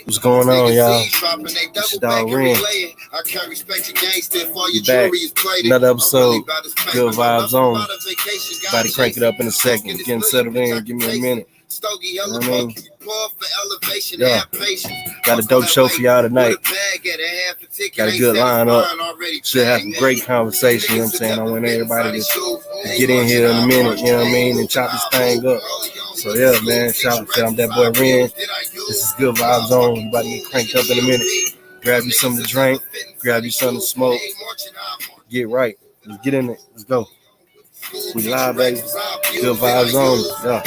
What's going on, y'all? It's Dog Ren. You back. Another episode. Good vibes on. About to crank it up in a second. Getting settled in. Give me a minute. You know what I mean? Yeah. Got a dope show for y'all tonight. Got a good lineup. Should have some great conversation. You know what I'm saying? I want everybody to get in here in a minute. You know what I mean? And chop this thing up. So yeah, man. Shout out to I'm that boy Ren. This is Good Vibes On. You about to get cranked up in a minute. Grab you something to drink. Grab you something to smoke. Get right. Let's get in it. Let's go. We live, baby. Good Vibes On. Yeah.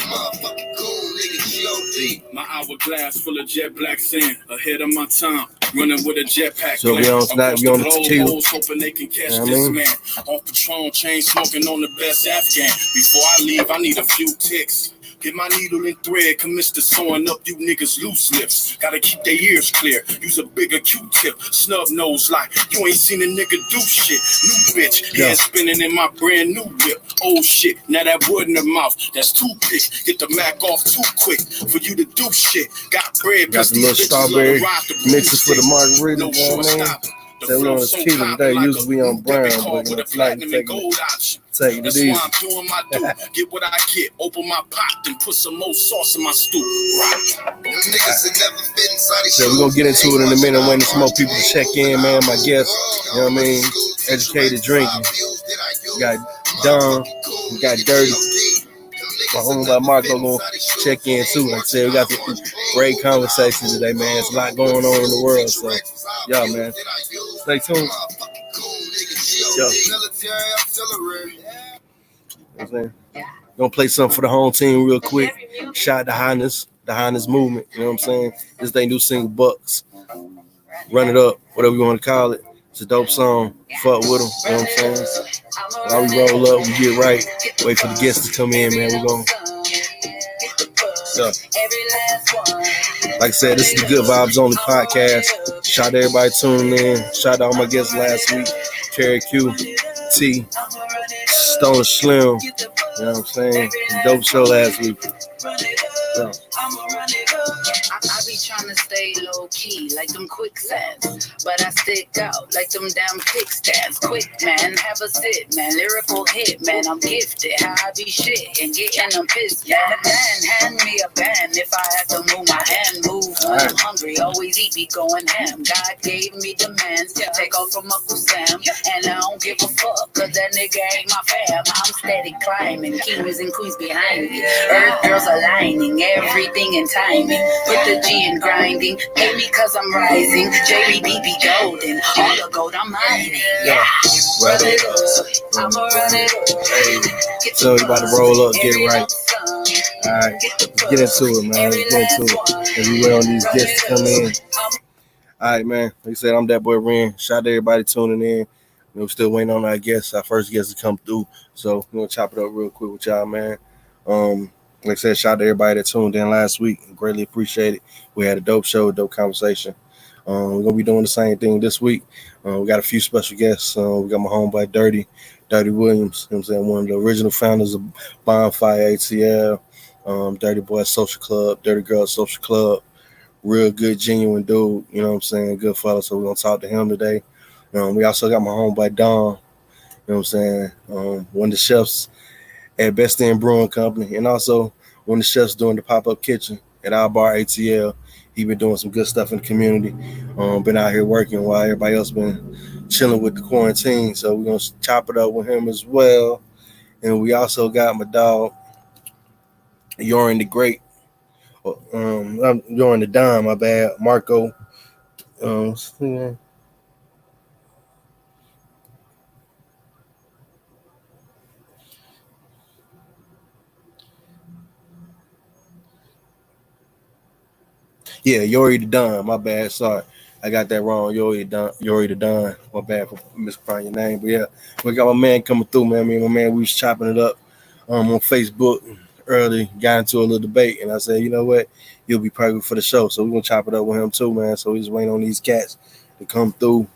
My hourglass full of jet black sand, ahead of my time, running with a jetpack. So we on tonight, we on the tequila. Hoping they can catch this man. On Patron, chain smoking on the best Afghan. Before I leave, I need a few ticks. Get my needle and thread, commit to sewing up you niggas loose lips. Gotta keep their ears clear, use a bigger Q-tip. Snub nose like, you ain't seen a nigga do shit. New bitch, hand spinning in my brand new whip. Old shit, now that wood in her mouth, that's toothpick. Get the Mac off too quick for you to do shit. Got bread, got the little strawberry mixes for the margarita, you know what I mean? So we on the tequila today, usually we on brown, but you know, tonight we take it easy. I'm doing my do. Get what I get, open my pot, and put some more sauce in my stew. So we're gonna get into it in a minute, waiting for some more people to check in, man. My guests, you know what I mean? Educated drinking. We got Don, we got Dirty. My homie by Marco gonna check in too. Like I said, we got some great conversation today, man. It's a lot going on in the world, so yeah, man. Stay tuned. Yo. I'm saying, gonna play something for the home team real quick. Shout out to the Highness movement. You know what I'm saying? This they new single Bucks. Run it up, whatever you want to call it. It's a dope song. Fuck with them. You know what I'm saying? While we roll up, we get right. Wait for the guests to come in, man. We're gonna. So, like I said, this is the Good Vibes Only podcast. Shout out to everybody tuning in. Shout out to all my guests last week. Terry Q, T, Stone Slim. You know what I'm saying? Dope show last week. So. I be trying to stay low key like them quicksands, but I stick out like them damn kickstands. Quick man, have a sit man, lyrical hit man. I'm gifted, how I be shit and getting them pissed. Man, hand me a band if I have to move my hand. Move when I'm hungry, always eat me going ham. God gave me demands, take off from Uncle Sam, and I don't give a fuck 'cause that nigga ain't my fam. I'm steady climbing, kings and queens behind me. Earth girls aligning, everything in timing. Put the G in grinding, pay me 'cause I'm rising. JBB golden, all the gold I'm mining. Yeah, run it up, I'ma run it up. Hey, so you about to roll up, get right. Alright, let's get into it, man. Let's get into it. And we wait on these guests to come in. Alright, man. Like I said, I'm that boy Ren. Shout out to everybody tuning in. We're still waiting on our guests, our first guests to come through. So we're gonna chop it up real quick with y'all, man. Like I said, shout out to everybody that tuned in last week. Greatly appreciate it. We had a dope show, a dope conversation. We're going to be doing the same thing this week. We got a few special guests. We got my homeboy Dirty Williams. You know what I'm saying? One of the original founders of Bonfire ATL, Dirty Boy Social Club, Dirty Girl Social Club. Real good, genuine dude. You know what I'm saying? Good fella. So we're going to talk to him today. We also got my homeboy Don. You know what I'm saying? One of the chefs at Best End Brewing Company, and also one of the chefs doing the pop-up kitchen at our bar ATL. He been doing some good stuff in the community. Been out here working while everybody else been chilling with the quarantine. So we're gonna chop it up with him as well. And we also got my dog, Yorin the Great. Yorin the Don, my bad, Marco. Yeah, Yori the Don. My bad. Sorry. I got that wrong. Yori the Don. My bad for mispronouncing your name. But yeah, we got my man coming through, man. Me and my man, we was chopping it up on Facebook early, got into a little debate, and I said, you know what? You'll be perfect for the show. So we're gonna chop it up with him too, man. So we just waiting on these cats to come through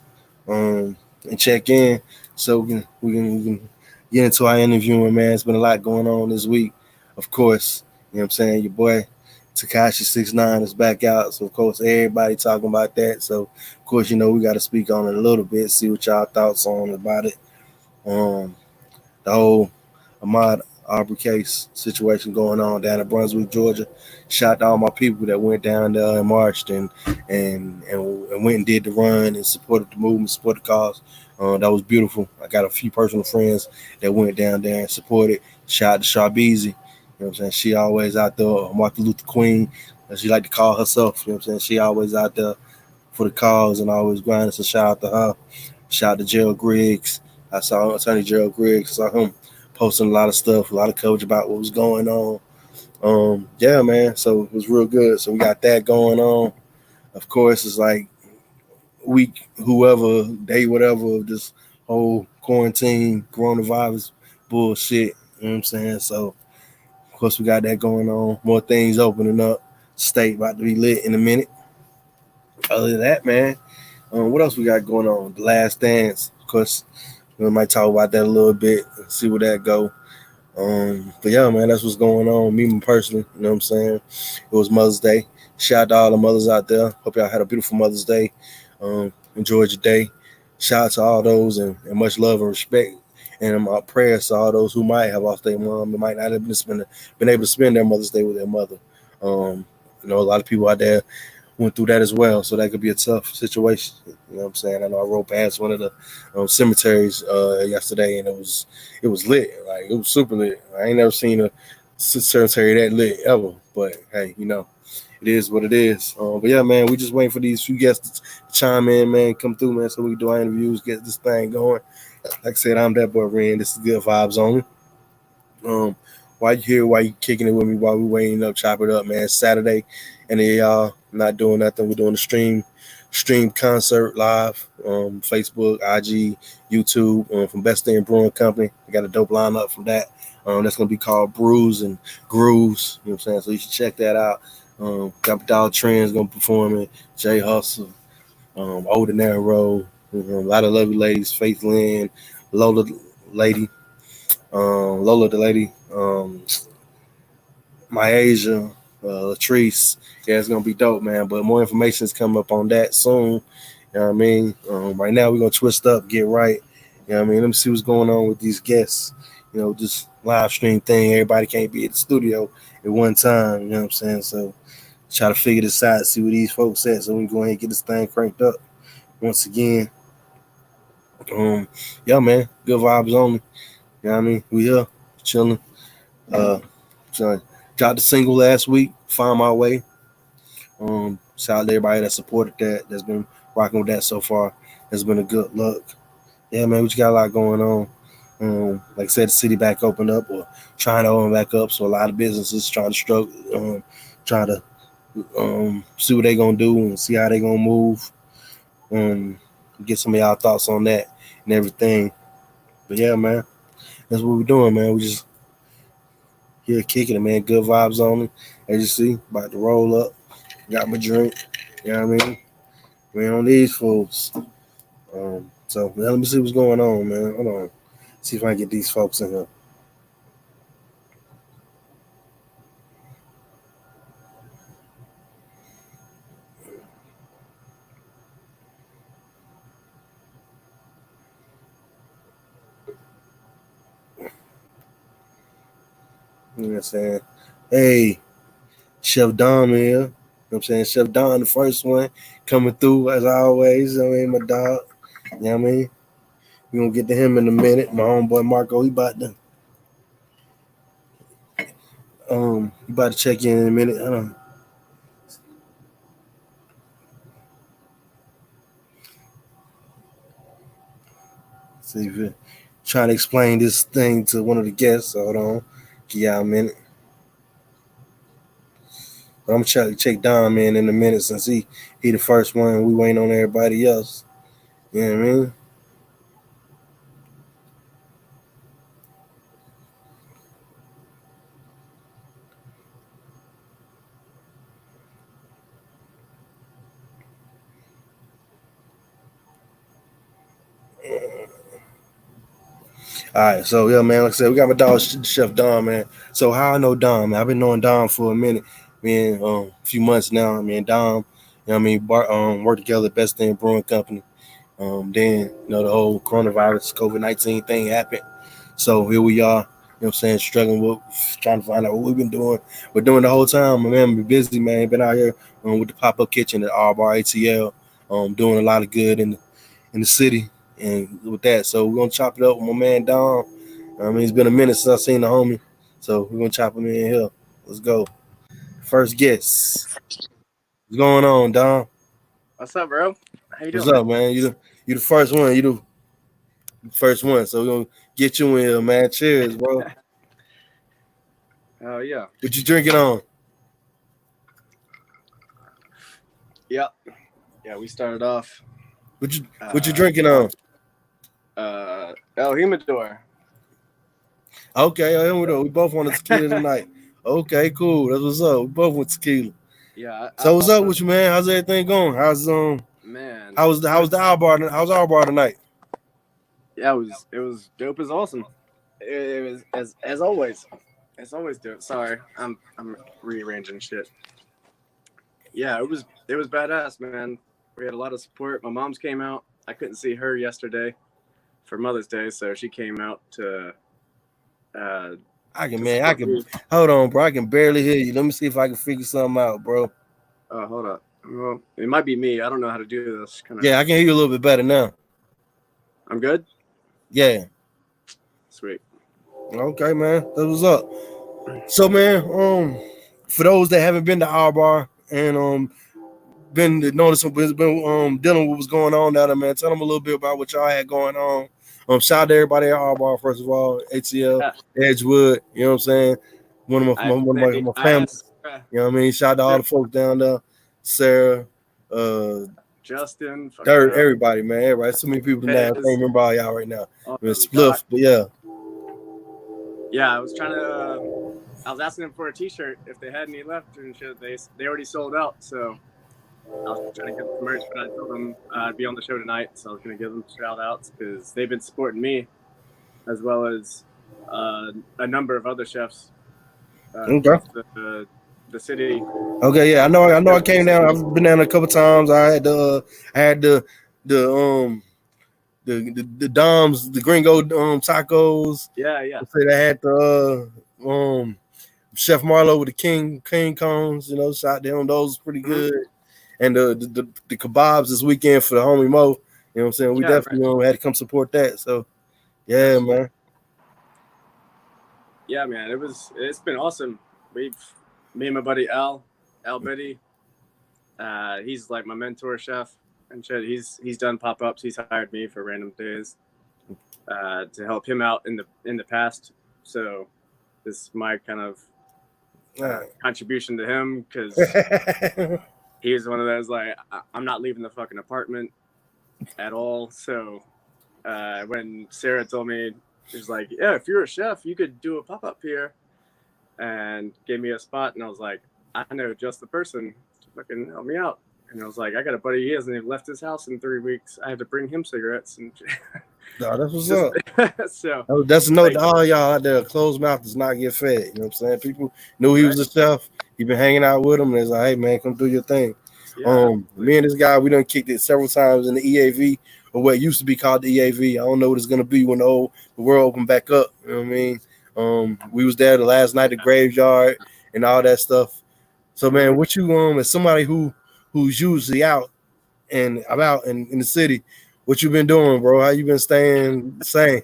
and check in. So we can get into our interviewing, man. It's been a lot going on this week. Of course, you know what I'm saying? Your boy Takashi 69 is back out, so of course everybody talking about that. So of course we got to speak on it a little bit, see what y'all thoughts on about it. Um, the whole Ahmaud Arbery case situation going on down in Brunswick, Georgia. Shout out to all my people that went down there and marched and went and did the run and supported the movement, supported the cause. That was beautiful. I got a few personal friends that went down there and supported. Shout out to Sharbeezy. You know what I'm saying? She always out there, Martin Luther Queen, as she like to call herself. You know what I'm saying? She always out there for the cause and always grinding. So shout out to her. Shout out to Gerald Griggs. I saw Attorney Gerald Griggs. I saw him posting a lot of stuff, a lot of coverage about what was going on. Yeah, man. So it was real good. So we got that going on. Of course, it's like week, whoever, day, whatever of this whole quarantine, coronavirus bullshit. You know what I'm saying? So, of course, we got that going on. More things opening up. State about to be lit in a minute. Other than that, man, what else we got going on? The Last Dance. Of course, we might talk about that a little bit and see where that go. But yeah, man, that's what's going on. Me personally, you know what I'm saying? It was Mother's Day. Shout out to all the mothers out there. Hope y'all had a beautiful Mother's Day. Enjoyed your day. Shout out to all those and much love and respect. And my prayers to all those who might have lost their mom and might not have been able to spend their Mother's Day with their mother. A lot of people out there went through that as well, so that could be a tough situation. You know what I'm saying? I know I rode past one of the cemeteries yesterday, and it was lit. Like it was super lit. I ain't never seen a cemetery that lit ever. But hey, it is what it is. But yeah, man, we just waiting for these few guests to chime in, man, come through, man, so we can do our interviews, get this thing going. Like I said, I'm that boy Ren. This is Good Vibes Only. While you here, while you kicking it with me, while we waiting up, chop it up, man. It's Saturday, and then y'all not doing nothing. We're doing a stream concert live, Facebook, IG, YouTube, from Best Thing Brewing Company. We got a dope lineup from that. That's gonna be called Brews and Grooves. You know what I'm saying? So you should check that out. Got Dollar Trends gonna perform it. Jay Hustle, Old and Narrow, a lot of lovely ladies. Faith Lynn, Lola Lady, Lola the Lady, My Asia, Latrice. Yeah, it's gonna be dope, man. But more information is coming up on that soon. You know what I mean? Right now we're gonna twist up, get right. You know what I mean? Let me see what's going on with these guests. This live stream thing. Everybody can't be at the studio at one time. You know what I'm saying? So try to figure this out, see what these folks at, so we can go ahead and get this thing cranked up once again. Yeah, man. Good vibes only. You know what I mean? We here chilling. So dropped the single last week. Found My Way. Shout out to everybody that supported that. That's been rocking with that so far. It's been a good look. Yeah, man. We just got a lot going on. Like I said, the city back open up or trying to open back up. So a lot of businesses trying to struggle, trying to see what they gonna do and see how they gonna move. Get some of y'all thoughts on that and everything. But yeah, man, that's what we're doing, man. We just here kicking it, man. Good vibes only. As you see, about to roll up. Got my drink. You know what I mean? We on these fools. So let me see what's going on, man. Hold on. See if I can get these folks in here. You know what I'm saying? Hey, Chef Dom here. You know what I'm saying? Chef Don, the first one, coming through as always. I mean, my dog. You know what I mean? We're gonna get to him in a minute. My homeboy Marco, he about to check in a minute. Hold on. See if you're trying to explain this thing to one of the guests. Hold on. Give y'all a minute. But I'm gonna check Dom in a minute since he the first one. We waiting on everybody else. You know what I mean? All right, so yeah, man. Like I said, we got my dog Chef Dom, man. So how I know Dom, man? I've been knowing Dom for a minute. Me and a few months now. Me and Dom, you know what I mean, work together, Best Thing Brewing Company. Then the whole coronavirus COVID-19 thing happened. So here we are. You know what I'm saying? Struggling with trying to find out what we've been doing. We're doing the whole time. My man, been busy, man. Been out here with the pop up kitchen at Arbery ATL, doing a lot of good in the city and with that. So we're gonna chop it up with my man Dom. I mean, it's been a minute since I seen the homie, so we're gonna chop him in here. Let's go. First guest. What's going on, Dom? What's up, bro? How you What's doing, man? up, man? You the first one. You the first one. So we're gonna get you in here, man. Cheers, bro. Oh yeah. What you drinking on? Yep. Yeah, we started off. What you drinking on? El Humidor. Okay, we both want a tequila tonight. Okay, cool. That's what's up. We both want tequila. Yeah. So what's up with you, man? How's everything going? Man? How's our bar? How's our bar tonight? Yeah, it was dope as awesome. It was as always. As always dope. Sorry, I'm rearranging shit. Yeah, it was badass, man. We had a lot of support. My mom's came out. I couldn't see her yesterday for Mother's Day, so she came out to. I can hold on, bro. I can barely hear you. Let me see if I can figure something out, bro. Oh, hold up. Well, it might be me. I don't know how to do this. Yeah, I can hear you a little bit better now. I'm good? Yeah. Sweet. Okay, man. That was up. So, man, for those that haven't been to our bar and been noticing, been dealing with what's going on down there, man. Tell them a little bit about what y'all had going on. Shout out to everybody at our bar, first of all, ATL, Edgewood. You know what I'm saying? One of my family. You know what I mean? Shout out to all the folks down there, Sarah, Justin, everybody, man. Everybody. So many people now. I can't remember all y'all right now. Spliff, but yeah. Yeah, I was trying to. I was asking them for a T-shirt if they had any left and shit. They already sold out, so I was trying to get some merch. But I told them I'd be on the show tonight, so I was gonna give them shout outs because they've been supporting me, as well as a number of other chefs. Okay. The city. Okay, yeah, I know. I came down. I've been down a couple times. I had the Dom's, the Gringo tacos. Yeah. I had the Chef Marlo with the King cones. You know, shot down those pretty good. And the kebabs this weekend for the homie Mo. You know what I'm saying? We definitely had to come support that. So yeah, absolutely. Man. Yeah, man. It's been awesome. Me and my buddy Al Betty. He's like my mentor chef and shit. He's done pop-ups. He's hired me for random days to help him out in the past. So this is my kind of contribution to him because he was one of those like I'm not leaving the fucking apartment at all. So when Sarah told me, she's like, yeah, if you're a chef, you could do a pop-up here, and gave me a spot, and I was like, I know just the person to fucking help me out. And I was like, I got a buddy, he hasn't even left his house in 3 weeks. I had to bring him cigarettes. And no, that's what's up. So that's a note to all y'all out there. Closed mouth does not get fed. You know what I'm saying? People knew he was a chef. He been hanging out with him, and it's like, hey man, come do your thing. Yeah, me and this guy, we done kicked it several times in the EAV, or what used to be called the EAV. I don't know what it's gonna be when the world opened back up. You know what I mean? We was there the last night, the graveyard and all that stuff. So man, what you as somebody who's usually out and about in the city, what you been doing, bro? How you been staying sane?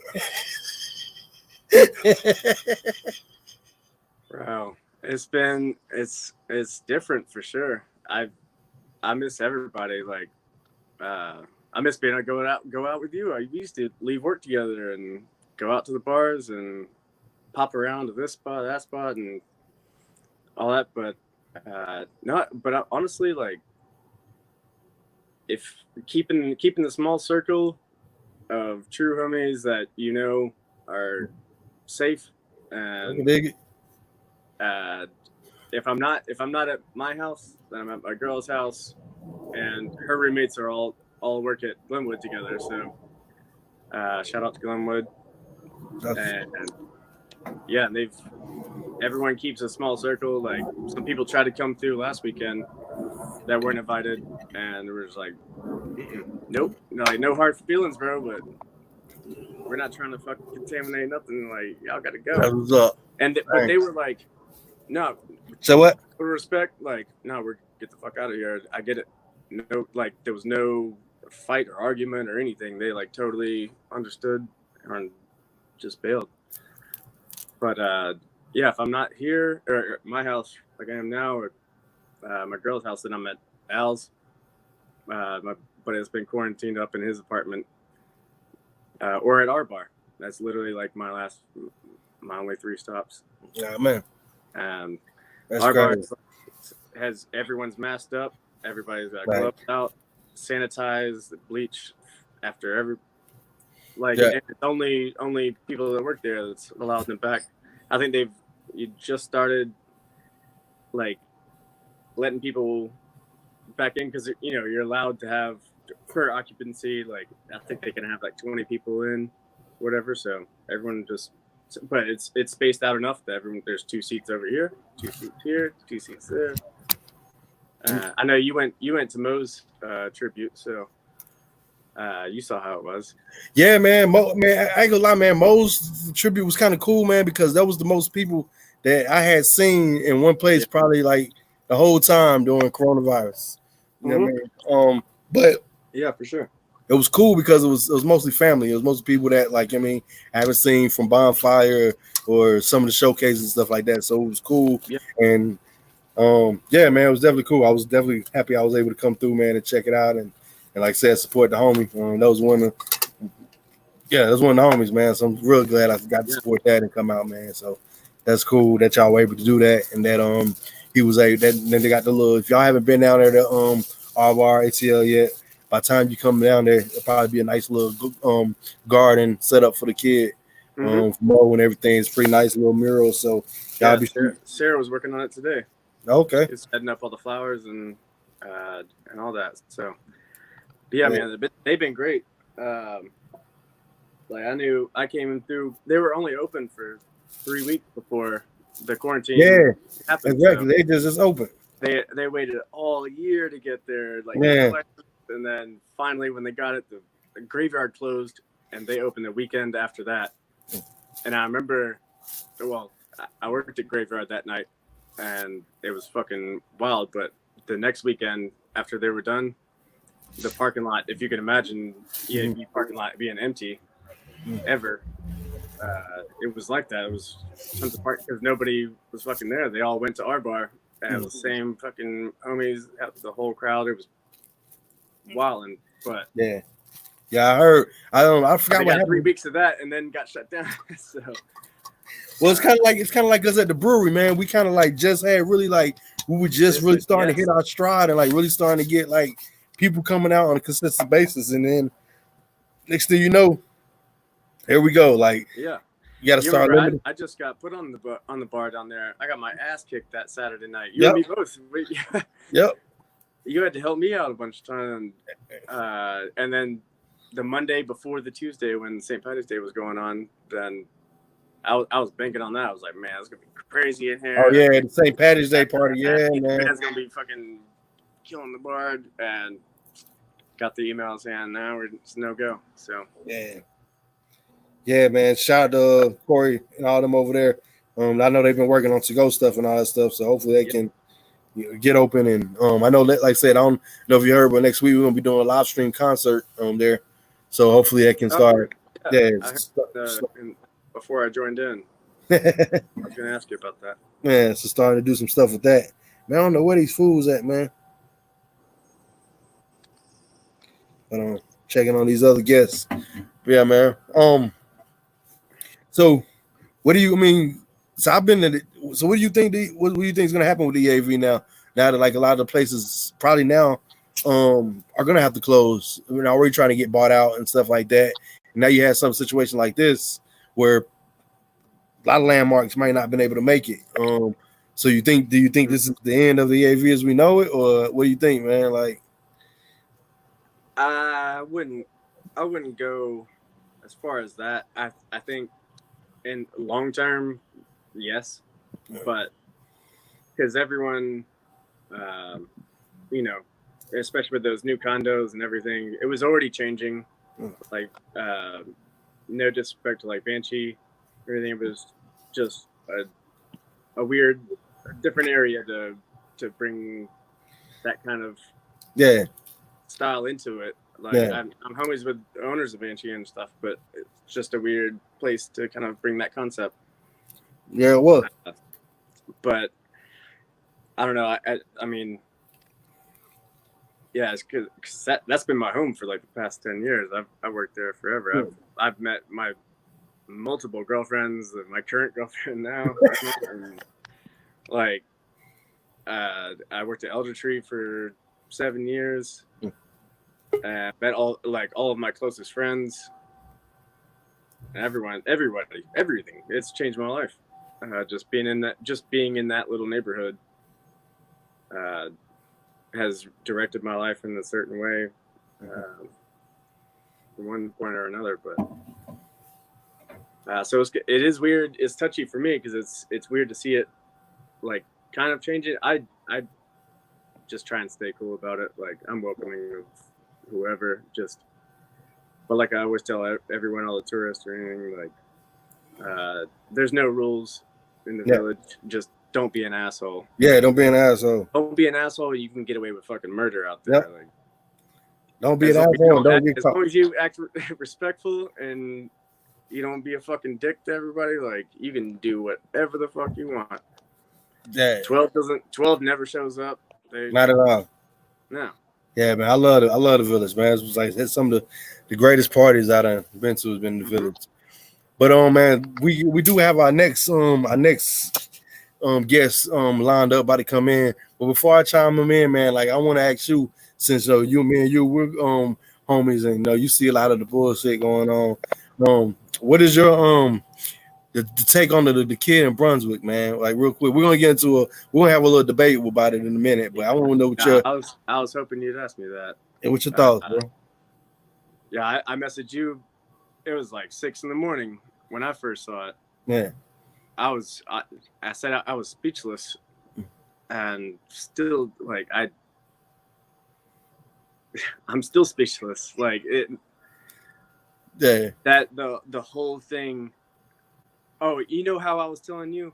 Bro, it's different for sure. I miss everybody. Like, I miss being able to go out with you. I used to leave work together and go out to the bars and pop around to this spot, that spot, and all that. But honestly, like, if keeping the small circle of true homies that you know are safe, and if I'm not at my house, then I'm at my girl's house, and her roommates are all work at Glenwood together. So shout out to Glenwood. And yeah, everyone keeps a small circle. Like some people tried to come through last weekend that weren't invited, and we're just like, nope, like no hard feelings, bro, but we're not trying to fucking contaminate nothing. Like y'all gotta go. That's what's up. But they were like, no, So what? with respect, like, no, we're get the fuck out of here. I get it. No, like there was no fight or argument or anything. They like totally understood and just bailed. But yeah, if I'm not here or at my house like I am now, or my girl's house, then I'm at Al's. My buddy has been quarantined up in his apartment, or at our bar. That's literally like my only 3 stops. Yeah, man. That's Our bar crazy. has everyone's masked up. Everybody's got Right. gloves out, sanitized, bleach after every. Like Yeah. it's only people that work there that's allowed them back. I think you just started like letting people back in because you're allowed to have per occupancy. Like I think they can have like 20 people in, whatever. So everyone just, but it's spaced out enough that there's 2 seats over here, 2 seats here, 2 seats there. I know you went to Mo's tribute, so you saw how it was. Yeah, man. Man, I ain't gonna lie, man. Mo's tribute was kind of cool, man, because that was the most people that I had seen in one place probably like the whole time during coronavirus. You know what I mean? But yeah, for sure. It was cool because it was mostly family. It was mostly people that I haven't seen from Bonfire or some of the showcases and stuff like that. So it was cool. Yeah. And yeah, man, it was definitely cool. I was definitely happy I was able to come through, man, and check it out and like I said, support the homie. That was one of the homies, man. So I'm real glad I got to support that and come out, man. So that's cool that y'all were able to do that and that he was able that then they got the little, if y'all haven't been down there to RR ATL yet, by the time you come down there, it'll probably be a nice little garden set up for the kid. Mo and everything. It's pretty nice little mural. So yeah, Sarah was working on it today. Okay. It's setting up all the flowers and all that. So yeah, man, they've been great. Like I came through. They were only open for 3 weeks before the quarantine. Yeah, happened, exactly. So they just open. They waited all year to get their and then finally when they got it, the graveyard closed and they opened the weekend after that. And I remember, well, I worked at graveyard that night, and it was fucking wild. But the next weekend after they were done, the parking lot, if you can imagine, EAV parking lot being empty ever. It was like that. It was tons of park because nobody was fucking there. They all went to our bar, and the same fucking homies, the whole crowd. It was wilding, but yeah, I heard. I forgot what happened. 3 weeks of that, and then got shut down. So, well, it's kind of like us at the brewery, man. We kind of like just had really like we were just really starting to hit our stride and like really starting to get like people coming out on a consistent basis, and then next thing you know, here we go. Like yeah, you got to start limiting. I just got put on the bar down there. I got my ass kicked that Saturday night. You and me both. Yep. You had to help me out a bunch of times, and then the Monday before the Tuesday when St. Patrick's Day was going on, then I was banking on that. I was like, man, it's gonna be crazy in here. Oh yeah, the St. Patrick's Day party, yeah, man. It's gonna be fucking killing the bar, and got the email saying now it's no go. So yeah, man. Shout out to Corey and all them over there. I know they've been working on to-go stuff and all that stuff, so hopefully they can get open. And I know, like I said, I don't know if you heard, but next week we're gonna be doing a live stream concert there, so hopefully they can start. Before I joined in, I was gonna ask you about that. Yeah, so starting to do some stuff with that. Man, I don't know where these fools at, man. But I'm checking on these other guests. Yeah, man. So what do you mean? So I've been in it. So what do you think? What do you think is going to happen with the EAV now? Now that like a lot of the places probably now are going to have to close. We're already trying to get bought out and stuff like that. And now you have some situation like this where a lot of landmarks might not have been able to make it. So do you think this is the end of the EAV as we know it, or what do you think, man? Like, I wouldn't go as far as that. I think in long term, yes. but because everyone, you know, especially with those new condos and everything, it was already changing. Like, no disrespect to like Banshee or anything, it was just a weird, different area to bring that kind of style into it. Like, I'm homies with the owners of Banshee and stuff, but it's just a weird place to kind of bring that concept. Yeah, it was. But I don't know. I mean, yeah, it's because that's been my home for like the past 10 years. I've worked there forever. I've met my multiple girlfriends, my current girlfriend now. And, like, I worked at Elder Tree for 7 years. Met all of my closest friends. Everyone, everybody, everything. It's changed my life. Just being in that little neighborhood has directed my life in a certain way, from one point or another. But so it is weird. It's touchy for me because it's weird to see it like kind of change it. I just try and stay cool about it. Like, I'm welcoming of whoever. But like I always tell everyone, all the tourists or anything, like, there's no rules in the village. Just don't be an asshole. Yeah, don't be an asshole. Don't be an asshole. You can get away with fucking murder out there. Like, don't be an asshole. Don't get as caught. long as you act respectful and you don't be a fucking dick to everybody, like, you can do whatever the fuck you want. Yeah. 12 never shows up. Not at all. No. Yeah, man, I love the village, man. It's some of the greatest parties I've been to has been in the village. But man, we do have our next guest lined up about to come in. But before I chime him in, man, like, I want to ask you, since you, me and you, we're homies, and you see a lot of the bullshit going on. What is your the take on the kid in Brunswick, man? Like, real quick, we're gonna have a little debate about it in a minute, but I want to know what I was hoping you'd ask me that. And what's your thoughts, bro? Yeah, I messaged you. It was like 6 a.m. when I first saw it. Yeah. I said I was speechless, and still, like, I'm still speechless. Like, it. Yeah. That the whole thing. Oh, you know how I was telling you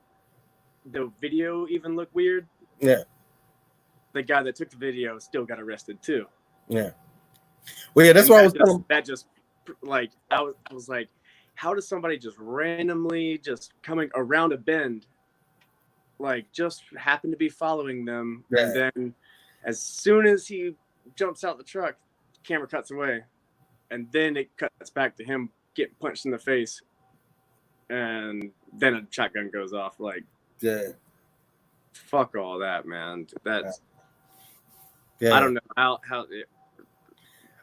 the video even looked weird? Yeah. The guy that took the video still got arrested too. Yeah. Well, yeah, that's what I was telling. That just, like, I was like, how does somebody just randomly just coming around a bend, like, just happen to be following them, and then as soon as he jumps out the truck, camera cuts away, and then it cuts back to him getting punched in the face, and then a shotgun goes off. Like, fuck all that, man. That's I don't know how it,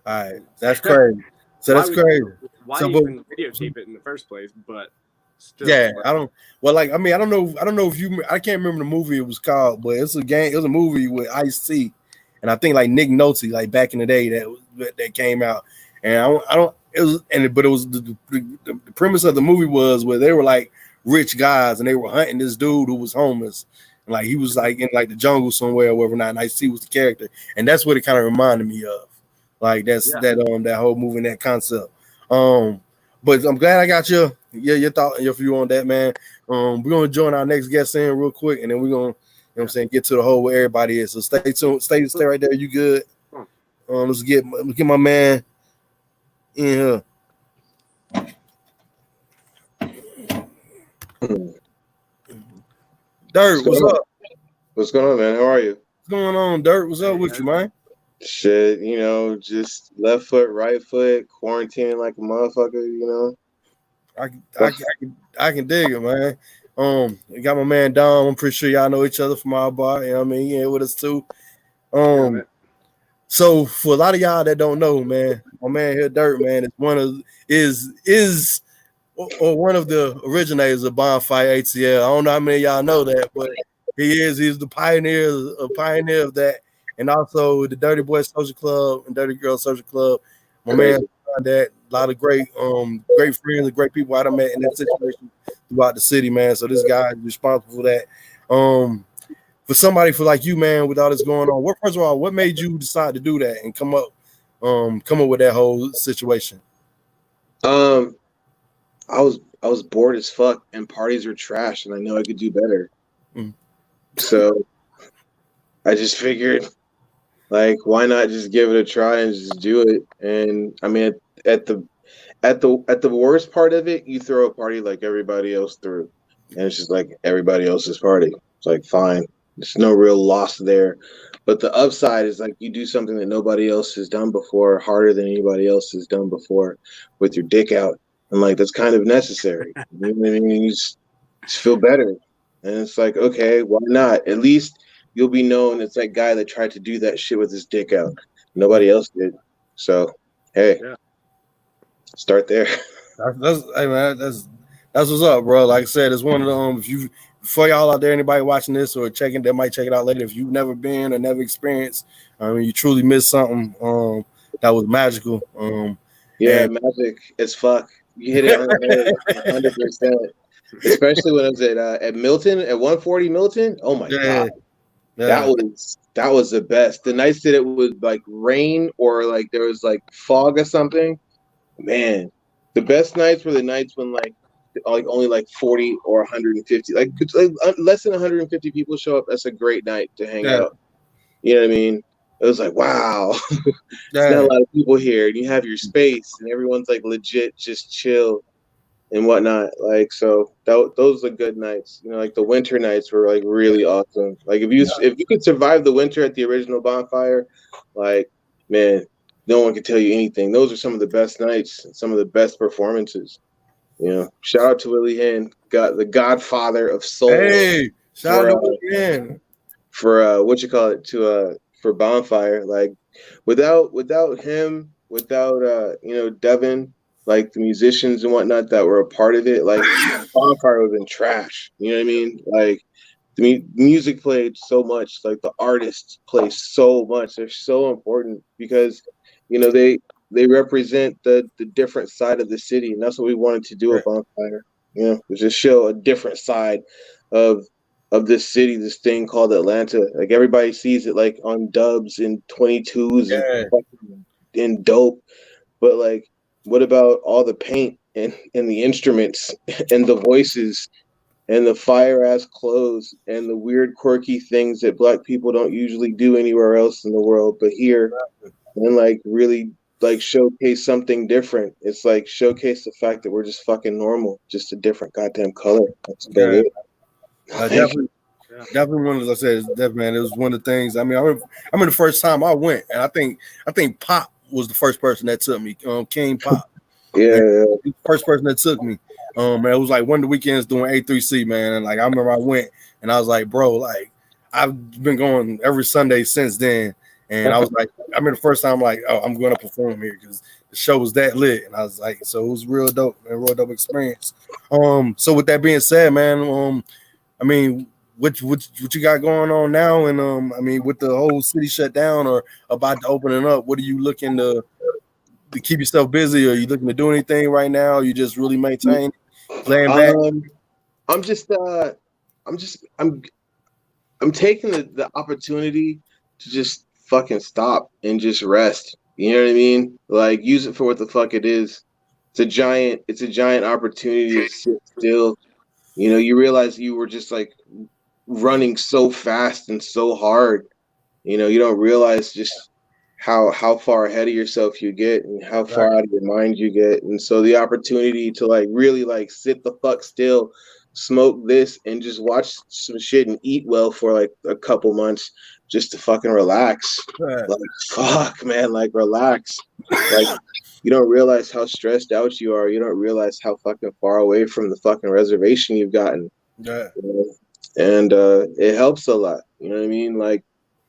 all right, that's crazy. So that's crazy. Why even videotape it in the first place? But still, I don't. Well, like, I mean, I don't know if you. I can't remember the movie it was called, but it's a game. It was a movie with Ice-T, and I think like Nick Nolte, like back in the day that came out. And I don't. It was but it was the premise of the movie was where they were like rich guys and they were hunting this dude who was homeless, and like he was like in like the jungle somewhere or whatever. Not, and Ice-T was the character, and that's what it kind of reminded me of. Like that whole movie and that concept. But I'm glad I got your thought and your view on that, man. We're gonna join our next guest in real quick, and then we're gonna, get to the whole where everybody is. So stay tuned, stay right there. You good? Let's get my man in here. Dirt, what's up? What's going on, man? How are you? What's going on, Dirt? What's up with you, man? Shit, just left foot, right foot, quarantining like a motherfucker, I can dig it, man. I got my man Dom. I'm pretty sure y'all know each other from our bar. You know what I mean? He here with us too. So for a lot of y'all that don't know, man, my man here, Dirt, man, is one of the originators of Bonfire ATL. I don't know how many of y'all know that, but he's the pioneer of that. And also the Dirty Boys Social Club and Dirty Girls Social Club. My man that lot of great friends and great people I done met in that situation throughout the city, man. So this guy is responsible for that. For somebody for like you, man, with all this going on, first of all, what made you decide to do that and come up with that whole situation? Um, I was bored as fuck, and parties were trash, and I know I could do better. Mm. So I just figured, like, why not just give it a try and just do it? And I mean, at the worst part of it, you throw a party like everybody else threw, and it's just like everybody else's party. It's like fine, there's no real loss there. But the upside is like you do something that nobody else has done before, harder than anybody else has done before, with your dick out, and like that's kind of necessary. You know what I mean? You just feel better, and it's like okay, why not? At least you'll be known as that guy that tried to do that shit with his dick out. Nobody else did. So hey. Yeah. Start there. Hey man, that's what's up, bro. Like I said, it's one of the if you for y'all out there, anybody watching this or checking that might check it out later. If you've never been or never experienced, I mean, you truly missed something that was magical. Yeah, And magic as fuck. You hit it on the head, 100%. Especially when I was at Milton at 140 Milton. Oh my god, yeah, that was the best. The nights that it would like rain or like there was like fog or something. Man, the best nights were the nights when like only like 40 or 150, like less than 150 people show up. That's a great night to hang yeah, out. You know what I mean? It was like, wow, it's not a yeah, lot of people here, and you have your space, and everyone's like legit, just chill and whatnot. Like, so those are good nights. You know, like the winter nights were like really awesome. Like if you could survive the winter at the original bonfire, like man, no one can tell you anything. Those are some of the best nights, some of the best performances. You know, shout out to Willie Hen, the godfather of soul. Hey, shout For out to again. for what you call it for bonfire, like without him, without Devin, like the musicians and whatnot that were a part of it, like bonfire would have been trash. You know what I mean? Like the music played so much, like the artists play so much. They're so important because they represent the different side of the city, and that's what we wanted to do at bonfire. You know, was just show a different side of this city, this thing called Atlanta. Like everybody sees it like on dubs and 22s and dope, but like what about all the paint and the instruments and the voices and the fire ass clothes and the weird quirky things that black people don't usually do anywhere else in the world but here, and like really like showcase something different. It's like showcase the fact that we're just fucking normal, just a different goddamn color. That's about it. Definitely one, as I said, man. It was one of the things. I mean, I remember the first time I went, and I think Pop was the first person that took me. King Pop, yeah, first person that took me. Man, it was like one of the weekends doing A3C, man. And like I remember I went, and I was like, bro, like I've been going every Sunday since then. And I was like, I mean, the first time, like, oh, I'm going to perform here because the show was that lit, and I was like, so it was real dope, man, real dope experience. So with that being said, man, I mean, what you got going on now? And I mean, with the whole city shut down or about to opening up, what are you looking to keep yourself busy? Are you looking to do anything right now? Or you just really maintain playing back? I'm taking the opportunity to just fucking stop and just rest. You know what I mean? Like use it for what the fuck it is. It's a giant opportunity to sit still. You know, you realize you were just like running so fast and so hard. You know, you don't realize just how far ahead of yourself you get and how far out of your mind you get. And so the opportunity to like really like sit the fuck still, smoke this, and just watch some shit and eat well for like a couple months just to fucking relax. Like fuck, man, like relax. Like you don't realize how stressed out you are. You don't realize how fucking far away from the fucking reservation you've gotten. Yeah. You know? And it helps a lot. You know what I mean? Like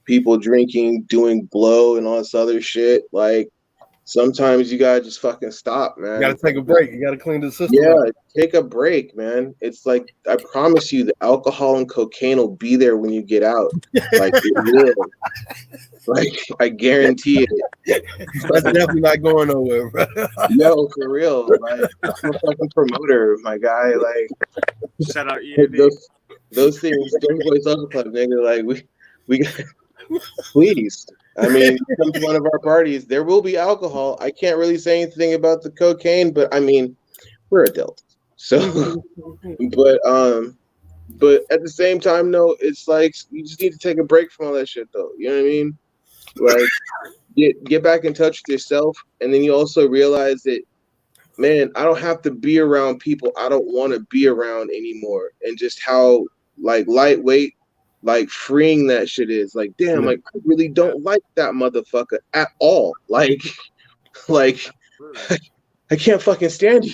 people drinking, doing blow and all this other shit. Like sometimes you gotta just fucking stop, man. You gotta take a break. You gotta clean the system. Yeah, take a break, man. It's like I promise you, the alcohol and cocaine will be there when you get out. Like it will. Like I guarantee it. That's definitely not going nowhere, bro. Yo, for real, like I'm a fucking promoter, my guy. Like Shout out EAB. those things, Young Boys Social Club, nigga. Like we please. I mean, come to one of our parties. There will be alcohol. I can't really say anything about the cocaine, but I mean, we're adults. So, but at the same time, no, it's like you just need to take a break from all that shit, though. You know what I mean? Like, get back in touch with yourself, and then you also realize that, man, I don't have to be around people I don't want to be around anymore, and just how like lightweight, like freeing that shit is. Like, damn, like I really don't like that motherfucker at all. Like, I can't fucking stand you.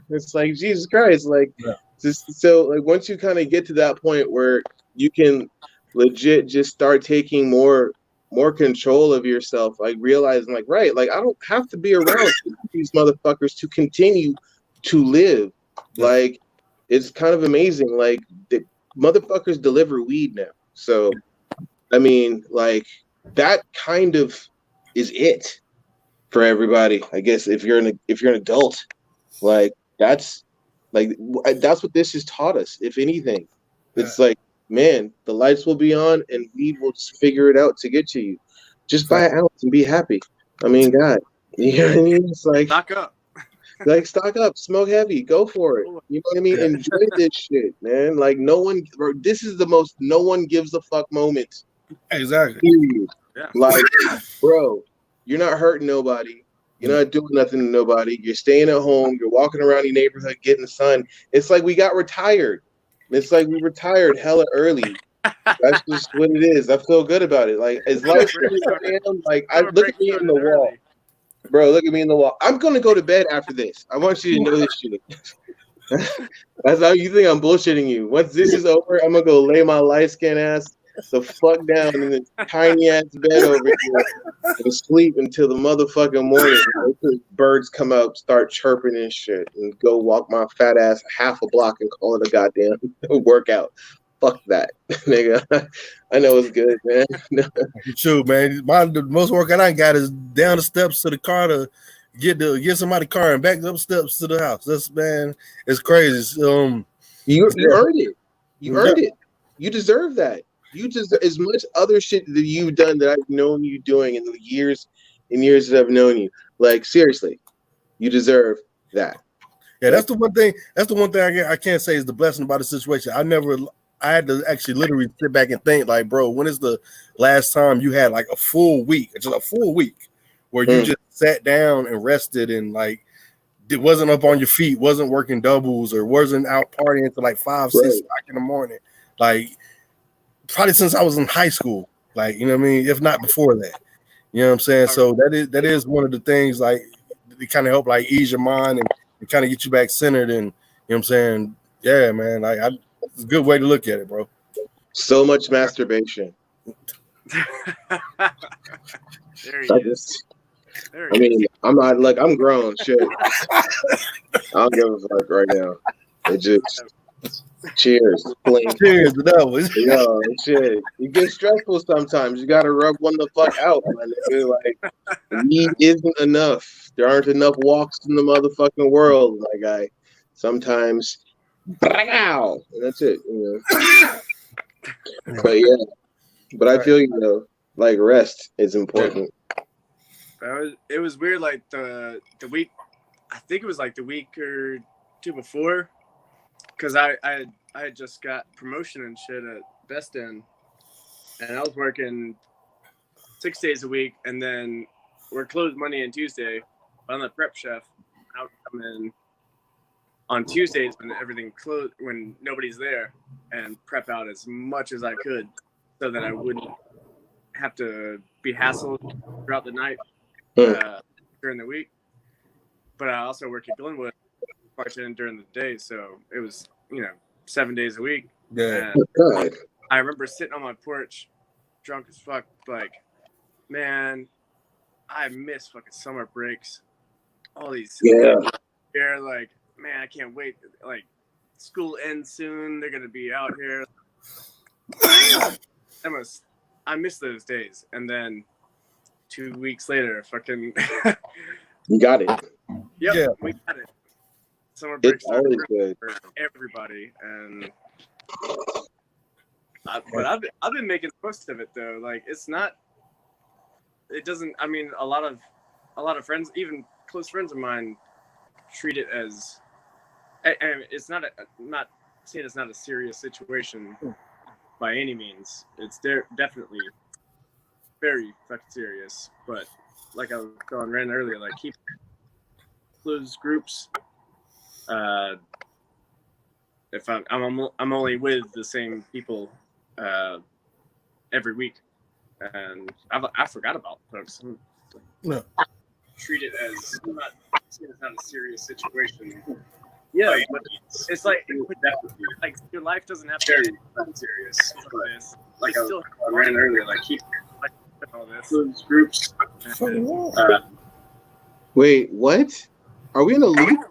It's like Jesus Christ, like just so like once you kind of get to that point where you can legit just start taking more control of yourself, like realizing like right, like I don't have to be around these motherfuckers to continue to live. Like it's kind of amazing. Like the motherfuckers deliver weed now. So I mean, like that kind of is it for everybody. I guess if you're an adult, like that's that's what this has taught us. If anything, it's like, man, the lights will be on and we will just figure it out to get to you. Just buy an ounce and be happy. I mean, God, you know what I mean? It's like Stock up. like stock up, smoke heavy, go for it. You know what I mean? Enjoy this shit, man. Like no one, bro, this is the most no one gives a fuck moment. Exactly. Period. Yeah. Like, bro, you're not hurting nobody. You're not doing nothing to nobody. You're staying at home. You're walking around your neighborhood getting the sun. It's like we got retired. It's like we retired hella early. That's just what it is. I feel good about it. Like as life as I am, like I look at me in the wall. Bro, look at me in the wall. I'm gonna go to bed after this. I want you to know this shit. That's how you think I'm bullshitting you. Once this is over, I'm gonna go lay my light skin ass the fuck down in this tiny ass bed over here and sleep until the motherfucking morning. Birds come out, start chirping and shit, and go walk my fat ass half a block and call it a goddamn workout. Fuck that, nigga. I know it's good, man. True, man. The most workout I got is down the steps to the car to get somebody's car and back up steps to the house. That's, man, it's crazy. You earned it. You earned it. You deserve that. You just as much other shit that you've done that I've known you doing in the years that I've known you. Like seriously, you deserve that. Yeah, that's the one thing. That's the one thing I can't say is the blessing about the situation. I had to actually literally sit back and think, like, bro, when is the last time you had like a full week, just a full week, where you just sat down and rested and like it wasn't up on your feet, wasn't working doubles, or wasn't out partying until like 5, 6 o'clock in the morning. Like probably since I was in high school, like, you know what I mean? If not before that, you know what I'm saying? So that is one of the things, like, it kind of help like ease your mind and kind of get you back centered. And you know what I'm saying? Yeah, man. Like it's a good way to look at it, bro. So much masturbation. There he is. I mean, I'm not like I'm grown. Shit, I don't give a fuck right now. It just cheers, blink. Cheers to that one. Yo, shit. You get stressful sometimes. You gotta rub one the fuck out, my nigga. Like weed isn't enough. There aren't enough walks in the motherfucking world, my guy. Sometimes, and that's it. You know. But yeah, but I feel like rest is important. It was weird. Like the week, I think it was like the week or two before, because I had just got promotion and shit at Best End, and I was working 6 days a week, and then we're closed Monday and Tuesday. But I'm the prep chef. I would come in on Tuesdays when everything closed, when nobody's there, and prep out as much as I could, so that I wouldn't have to be hassled throughout the night. During the week, but I also work at Glenwood part-time during the day, so it was 7 days a week. Yeah. And I remember sitting on my porch, drunk as fuck, like, man, I miss fucking summer breaks. All these here, like, man, I can't wait. Like, school ends soon. They're gonna be out here. I miss those days. And then 2 weeks later, fucking. You got it. Yep, Yeah. we got it. Summer It's break started always good. for everybody, and but I've been making the most of it though. Like it's not. It doesn't. I mean, a lot of friends, even close friends of mine, treat it as. And it's not. I'm not saying it's not a serious situation by any means. It's definitely very fucking serious. But like I was going ran earlier, like keep close groups. If I'm only with the same people every week, and I forgot about folks. Yeah. Treat it as it's not a serious situation. Yeah, but it's like your life doesn't have to be that serious. Like I ran earlier, like keep like all this those groups. Wait, what? Are we in a loop?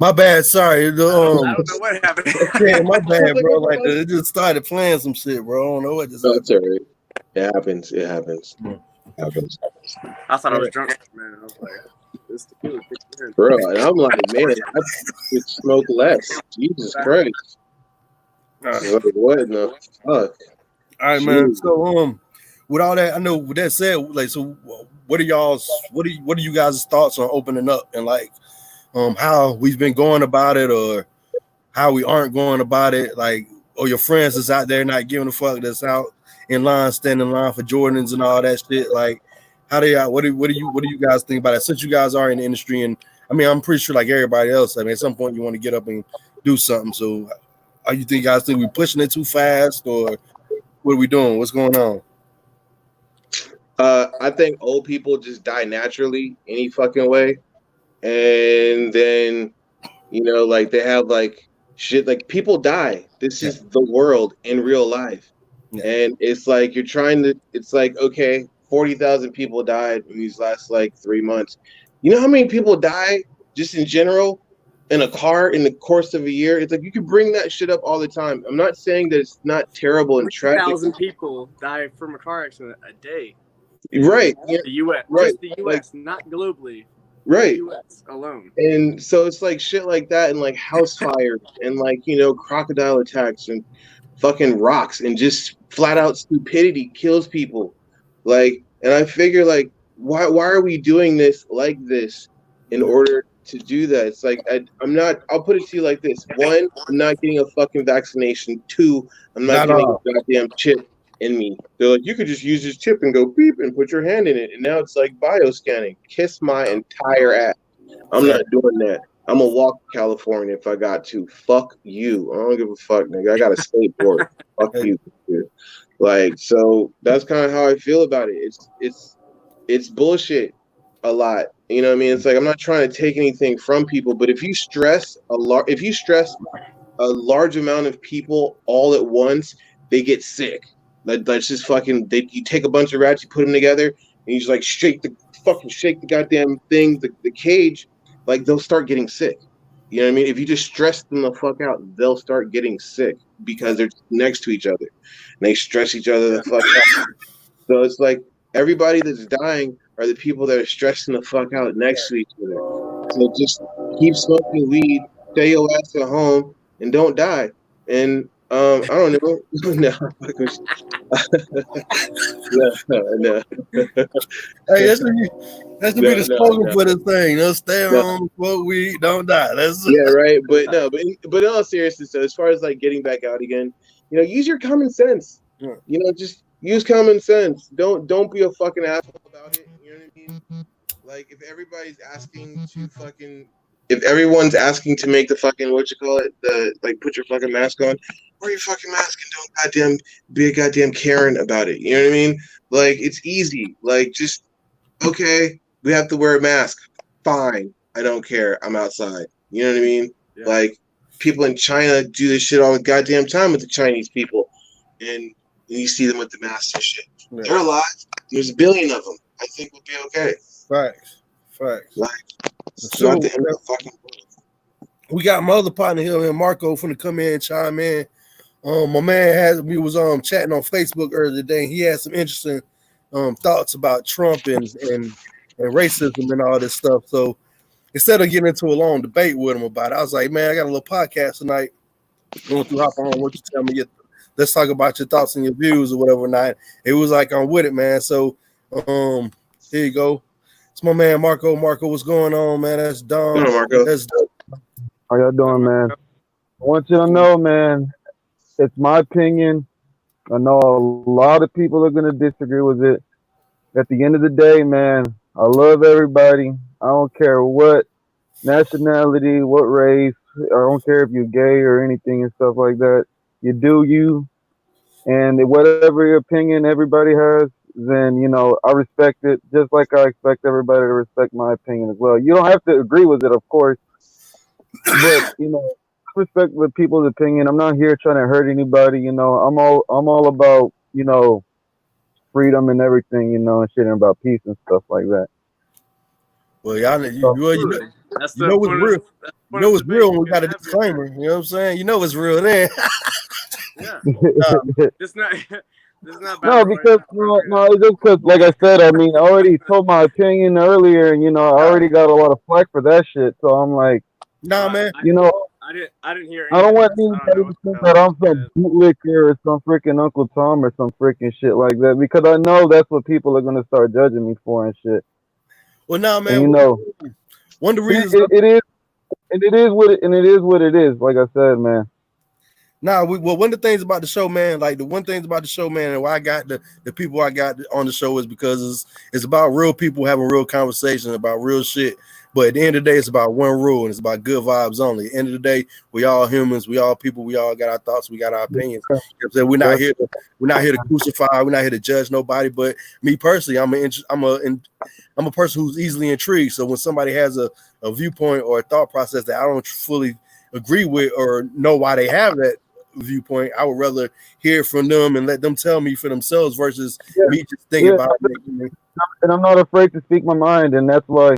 My bad. Sorry. I don't know what happened. Yeah, my bad, bro. Like it just started playing some shit, bro. I don't know what just happened. That's all right. It happens. It happens. I thought I was drunk, man. I was like, this tequila kicks in. Bro, and I'm like, man, I should smoke less. Jesus Christ. Like, what in the fuck? All right, man. So with all that, I know with that said, like, so what are you guys' thoughts on opening up and like how we've been going about it or how we aren't going about it, like, or your friends that's out there not giving a fuck that's out in line, standing in line for Jordans and all that shit. Like, how do y'all what do you guys think about it? Since you guys are in the industry, and I mean I'm pretty sure like everybody else, I mean at some point you want to get up and do something. So are you guys think we're pushing it too fast or what are we doing? What's going on? I think old people just die naturally any fucking way. And then, like they have like shit, like people die. This is the world in real life. Yeah. And it's like it's like, okay, 40,000 people died in these last like 3 months. You know how many people die just in general in a car in the course of a year? It's like you can bring that shit up all the time. I'm not saying that it's not terrible and tragic. 3,000 people die from a car accident a day. Right. The U.S. Right. Just the U.S., like, not globally. Right. The U.S. alone. And so it's like shit like that and like house fires and like, crocodile attacks and fucking rocks and just flat out stupidity kills people. Like, and I figure like, why are we doing this like this in order to do that? It's like, I'll put it to you like this. 1, I'm not getting a fucking vaccination. 2, I'm not getting a goddamn chip in me. They're like, you could just use this chip and go beep and put your hand in it. And now it's like bioscanning. Kiss my entire ass. I'm not doing that. I'm gonna walk to California if I got to. Fuck you. I don't give a fuck, nigga. I got a skateboard. Fuck you. Dude. Like, so that's kind of how I feel about it. It's bullshit a lot. You know what I mean? It's like I'm not trying to take anything from people, but if you stress a large amount of people all at once, they get sick. That's just fucking. You take a bunch of rats, you put them together, and you just like shake the goddamn thing, the cage. Like they'll start getting sick. You know what I mean? If you just stress them the fuck out, they'll start getting sick because they're next to each other, and they stress each other the fuck out. So it's like everybody that's dying are the people that are stressing the fuck out next to each other. So just keep smoking weed, stay your ass at home, and don't die. And I don't know. No. No. Hey, that's to be the slogan for the thing. Stay home, smoke weed, don't die. That's right. But in all seriousness, so as far as like getting back out again, use your common sense. Yeah. Just use common sense. Don't be a fucking asshole about it. You know what I mean? Like if everyone's asking to make the fucking put your fucking mask on, wear your fucking mask and don't be a goddamn Karen about it. You know what I mean? Like it's easy. Like just okay, we have to wear a mask. Fine, I don't care. I'm outside. You know what I mean? Yeah. Like people in China do this shit all the goddamn time with the Chinese people, and you see them with the masks and shit. Yeah. They're alive. There's a billion of them. I think we'll be okay. Facts. Like, so not the end of the fucking world. We got my other partner here, Marco, finna come in and chime in. My man we was chatting on Facebook earlier today. He had some interesting thoughts about Trump and racism and all this stuff. So instead of getting into a long debate with him about it, I was like, man, I got a little podcast tonight. Going through hop on, what you tell me? Let's talk about your thoughts and your views or whatever. Not. It was like I'm with it, man. So here you go. It's my man Marco. Marco, what's going on, man? That's Dom. Marco. That's How y'all doing, man? I want you to know, man, it's my opinion. I know a lot of people are going to disagree with it. At the end of the day, man, I love everybody. I don't care what nationality, what race. I don't care if you're gay or anything and stuff like that. You do you. And whatever your opinion everybody has, then, I respect it just like I expect everybody to respect my opinion as well. You don't have to agree with it, of course, but, I respect the people's opinion. I'm not here trying to hurt anybody. I'm all about, freedom and everything, and shit and about peace and stuff like that. well, y'all. That's You know what's real. You know what's real when we got a have disclaimer. You know what I'm saying? You know it's real then. Yeah. It's not. It's not bad. No, because no, it's just because, like I said, I mean, I already told my opinion earlier, and I already got a lot of flack for that shit. So I'm like, Nah, man. I didn't hear. I don't want anything. anybody to think that I'm some bootlicker or some freaking Uncle Tom or some freaking shit like that, because I know that's what people are gonna start judging me for and shit. Well, nah, man. And, one of the reasons it is, and it is what it is. Like I said, man. Nah, one of the things about the show, man, like the one things about the show, man, and why I got the people I got on the show is because it's about real people having real conversations about real shit. But at the end of the day, it's about one rule, and it's about good vibes only. At the end of the day, we all humans, we all people, we all got our thoughts, we got our opinions. You know what I'm saying? We're not here to crucify, we're not here to judge nobody. But me personally, I'm a person who's easily intrigued. So when somebody has a viewpoint or a thought process that I don't fully agree with or know why they have that viewpoint, I would rather hear from them and let them tell me for themselves versus me just thinking about it. And I'm not afraid to speak my mind, and that's why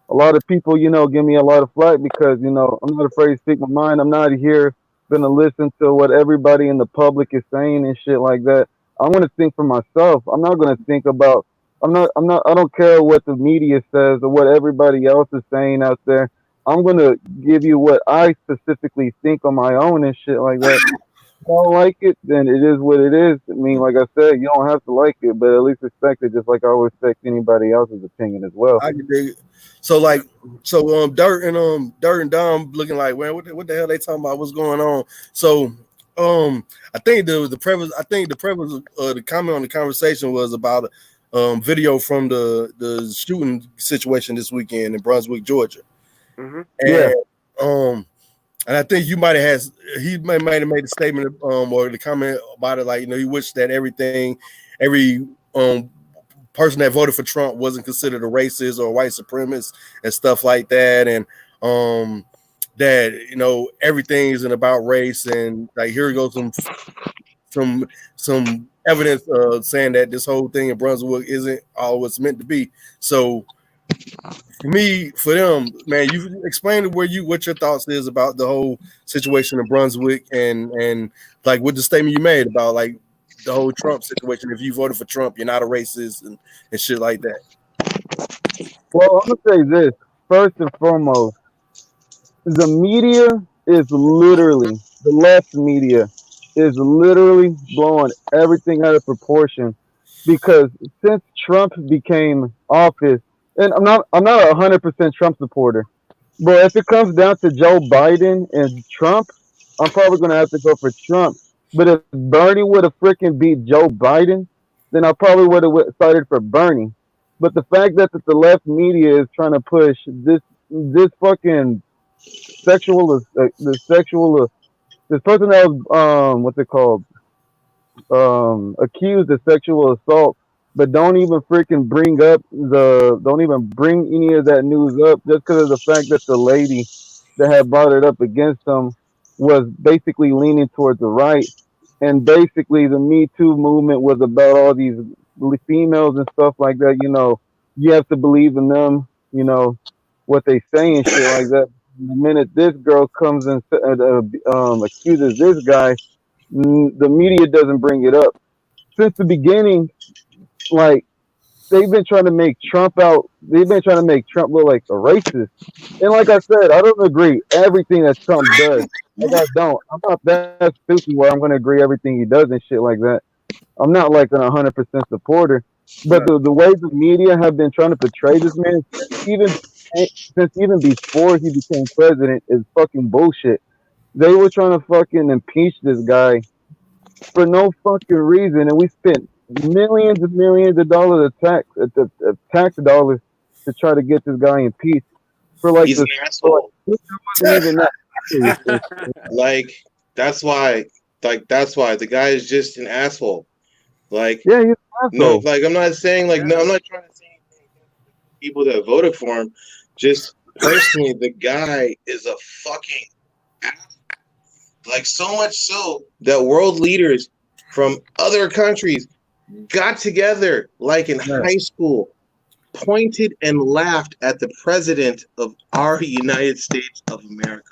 a lot of people, give me a lot of flack because, I'm not afraid to speak my mind. I'm not here gonna listen to what everybody in the public is saying and shit like that. I'm gonna think for myself. I'm not gonna think about. I don't care what the media says or what everybody else is saying out there. I'm gonna give you what I specifically think on my own and shit like that. If you don't like it, then it is what it is. I mean, like I said, you don't have to like it, but at least respect it, just like I would respect anybody else's opinion as well. I can dig it. So Dirt and Dom looking like, man, what the hell they talking about? What's going on? So I think the premise of the comment on the conversation was about video from the shooting situation this weekend in Brunswick, Georgia. Mm-hmm. And and I think he might have made a statement or the comment about it, like, he wished that every person that voted for Trump wasn't considered a racist or a white supremacist and stuff like that, and that everything isn't about race, and like here goes some evidence saying that this whole thing in Brunswick isn't all it's meant to be. So for them, man, you explained what your thoughts is about the whole situation in Brunswick and like with the statement you made about like the whole Trump situation. If you voted for Trump, you're not a racist and shit like that. Well, I'm gonna say this first and foremost: the media is literally the left media is literally blowing everything out of proportion because since Trump became office, and I'm not 100% Trump supporter, but if it comes down to Joe Biden and Trump, I'm probably gonna have to go for Trump. But if Bernie would have freaking beat Joe Biden, then I probably would have started for Bernie. But the fact that the left media is trying to push this fucking this person that was what's it called accused of sexual assault, but don't even bring any of that news up just because of the fact that the lady that had brought it up against them was basically leaning towards the right, and basically the Me Too movement was about all these females and stuff like that. You have to believe in them. What they say and shit like that. The minute this girl comes and accuses this guy, the media doesn't bring it up. Since the beginning, like they've been trying to make Trump out. They've been trying to make Trump look like a racist. And like I said, I don't agree everything that Trump does. Like I don't. I'm not that stupid where I'm going to agree everything he does and shit like that. I'm not like an 100% supporter. But Right. the way the media have been trying to portray this man even since even before he became president is fucking bullshit. They were trying to fucking impeach this guy for no fucking reason, and we spent millions and millions of dollars of tax dollars to try to get this guy impeached for like He's an this. For like, asshole. it wasn't even that serious. Like that's why. That's why the guy is just an asshole. Like Yeah, he's an no, asshole. like I'm not saying like no, I'm not trying to say anything against people that voted for him. Just personally, the guy is a fucking asshole. Like so much so that world leaders from other countries got together like in Yeah. high school, pointed and laughed at the president of our United States of America.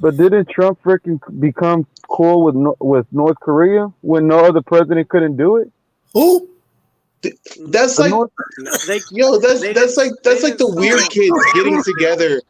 But didn't Trump freaking become cool with North Korea when no other president couldn't do it? Who? That's The like North, They yo, they that's didn't like they that's like didn't the say weird kids getting they together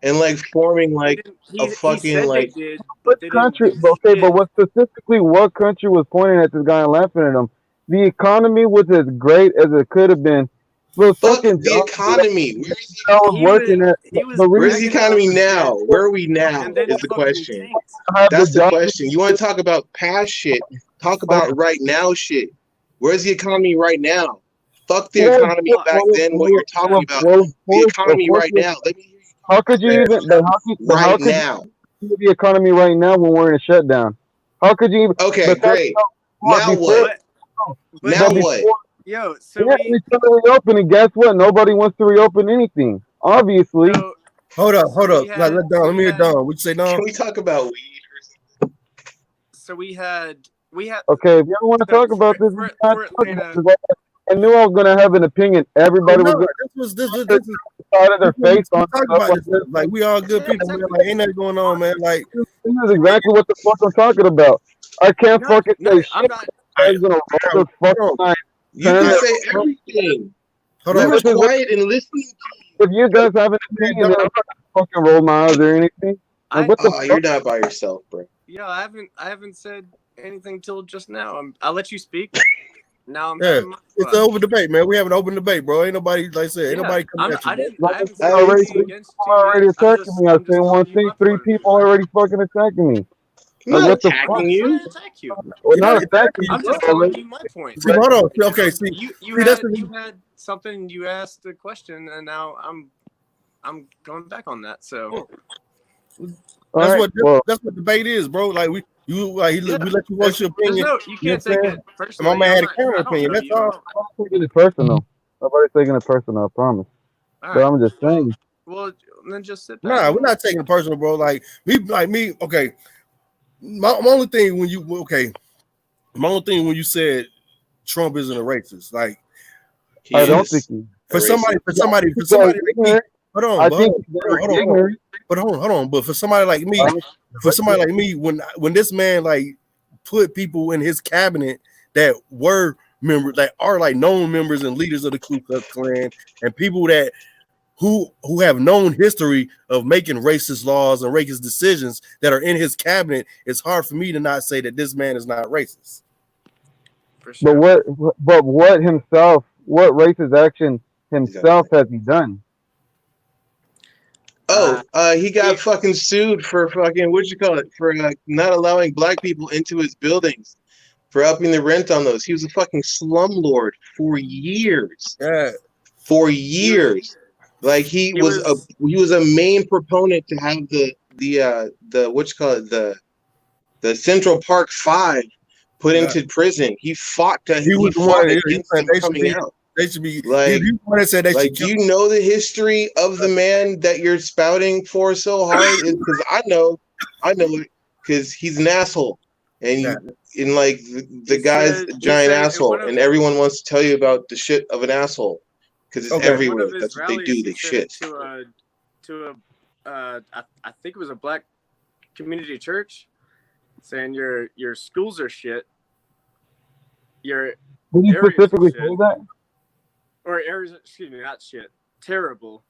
and like forming they like didn't a he fucking said they like did, what but they didn't country? do Okay, but shit. what specifically? What country was pointing at this guy and laughing at him? The economy was as great as it could have been. But fuck fucking the economy. I was working at He was the Where's the reason bragging about economy some now? shit, Where are we now? and then Is it the fucking question. tanked. I had the That's the job. question. You want to talk about past shit? Talk But about right now shit. Where's the economy right now? Fuck the well, economy back then. What you're talking about? The of economy course, right now. Let me hear you how could you Yeah. even? But how right could you now. see the economy right now when we're in a shutdown? How could you even? Okay, But that's great. not Now before. what? But Now But what? before, yo, so yeah, we we trying to reopen, and guess what? Nobody wants to reopen anything. Obviously, so Hold up, so hold we up. had Let Don. Let me hear Don. What you say, Don? Can we talk about weed or so we had okay. If you don't want to so talk about this, we can't for talk about Atlanta. this. I knew I was gonna have an opinion. Oh Everybody was no, gonna this is side of their face we on talk stuff about like this this. stuff. Like we all good Yeah, people, man. exactly. Like ain't nothing going on, man. Like This is exactly what the fuck I'm talking about. I can't No, fucking no, say I'm shit. not. I I'm gonna roll hold this fucking on, line. you Turn can it. say everything. hold We on. were This is what, quiet and listening to you. if you guys have an opinion, then I'm not gonna fucking roll my eyes or anything. Like I what the Oh, fuck? you're not by yourself, bro. I haven't said anything till just now. I'll let you speak. Now I'm Yeah, having my it's an fun. open debate, man. We have an open debate, bro. Ain't nobody like I said, ain't Yeah, nobody coming at you, bro. Like I I haven't said said already, anything three against people you yet. already attacking me. I I'm say just one telling you thing, my three point. people already fucking attacking me. I'm Like not what the fuck? attacking I'm you. trying to attack you. Well, You're not not attacking attacking me you, I'm just bro. telling already. you my point. See, hold on. Okay, Because see, you that's you had something, you asked a question, and now I'm going back on that. So All right. Well, that's what debate is, bro. Like yeah, we let you voice your there's opinion. no, you You know can't what I'm take saying? it And my personally. man had a counter I don't opinion. know That's you. all. I'm not taking it personal. Nobody's taking it personal. I promise. All But right. I'm just saying. Well, then just sit back Nah, we're and not taking it personal, bro. Like me. Okay, my only thing my only thing when you said Trump isn't a racist, like He I don't think is he. a racist. for He's very somebody like me, ignorant. I think he's very hold on. ignorant. But hold on. But for somebody like me, when this man like put people in his cabinet that were members, that are like known members and leaders of the Ku Klux Klan, and people that who have known history of making racist laws and racist decisions that are in his cabinet, it's hard for me to not say that this man is not racist. for But sure. what himself? What racist action himself has he done? Oh, he He, got fucking sued for fucking what you call it for not allowing black people into his buildings for upping the rent on those. He was a fucking slumlord for years. Yeah, For he was years, like he he was was a main proponent to have the what you call it the Central Park Five put yeah. into prison. He He was the one. fought He against said them coming out. they should be. He Like was the one that said they should Like, kill. you know the history of the man that you're spouting for so hard is because I know it because he's an asshole, and Yeah. like the guy's a he giant said in asshole, and everyone wants to tell you about the shit of an asshole because it's Okay. one everywhere. of his That's what they rallies, do. he They said shit. to a I think it was a black community church, saying your schools are shit. Your Did you Areas specifically of say shit. that? Or areas, excuse me, not shit. Terrible.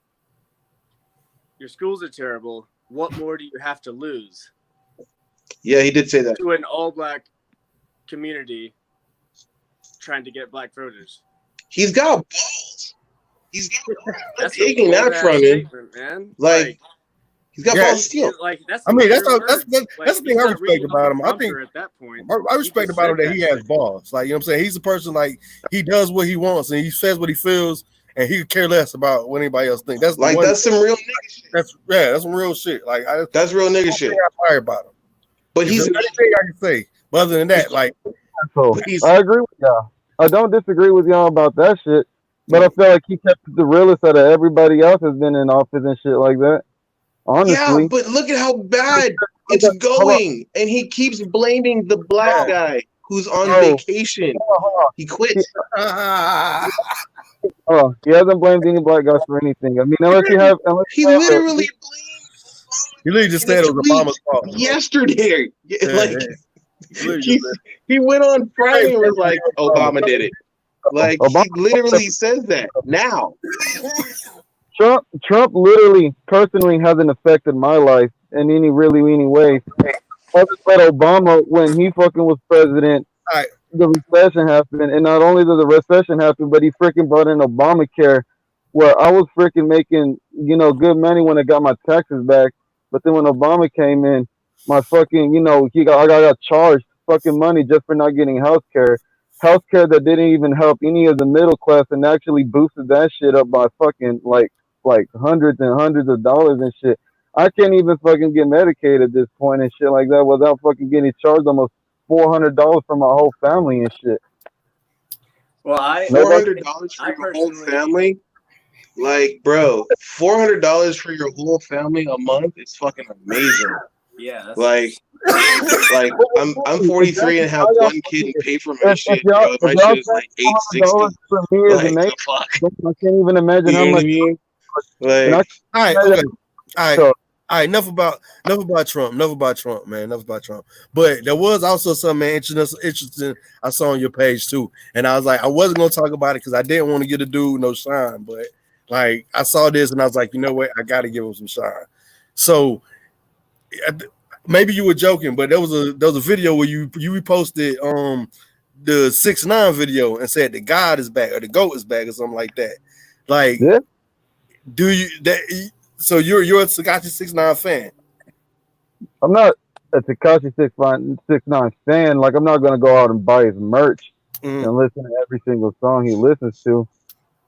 Your schools are terrible. What more do you have to lose Yeah, he did say that. to an all-black community trying to get black voters? He's got balls. He's got balls. I'm not That's taking that from him. statement, man. Like, he's got balls of steel. That's. I mean, that's true the words. thing I he's not respect reading off about a him. I think prompter at that point. I respect just about him said that he that has shit. balls. Like, you know what I'm saying? He's a person, like, he does what he wants and he says what he feels and he could care less about what anybody else thinks. That's Like, that's some real nigga shit. that's some real shit. Like, that's real nigga shit. I admire about him. But he's the only thing I can say. But other than that, like, So I agree with y'all. I don't disagree with y'all about that shit. But I feel like he kept the realest out of everybody else has been in office and shit like that. Honestly. Yeah, but look at how bad it's going. And he keeps blaming the black guy who's on vacation. He quit. He hasn't blamed any black guys for anything. I mean, unless you have... He literally just said it was Obama's fault. Yesterday. Like, he went on Friday and was like, Obama did it. Like, he literally says that now. Trump literally, personally hasn't affected my life in any way. Other than Obama, when he fucking was president, the recession happened. And not only did the recession happen, but he freaking brought in Obamacare, where I was freaking making, good money when I got my taxes back. But then when Obama came in, my fucking, I got charged fucking money just for not getting health care that didn't even help any of the middle class and actually boosted that shit up by fucking like hundreds and hundreds of dollars and shit. I can't even fucking get Medicaid at this point and shit like that without fucking getting charged almost $400 for my whole family and shit. Well, $400 for your whole family? Like, bro, $400 for your whole family a month is fucking amazing. Yeah. Like I'm 43 and have one kid and pay for my shit, bro. My shit is like $860. For me is amazing. Fuck. I can't even imagine how much. Like, all right. Enough about Trump. Man. Enough about Trump. But there was also something interesting I saw on your page too, and I was like, I wasn't gonna talk about it because I didn't want to get a dude no shine, but like I saw this and I was like, you know what, I got to give him some shine. So maybe you were joking, but there was a video where you reposted the 6ix9ine video and said the God is back or the GOAT is back or something like that. Like, do you that? So you're a Tekashi 6ix9ine fan? I'm not a Tekashi 6ix9ine fan. Like, I'm not gonna go out and buy his merch and listen to every single song he listens to.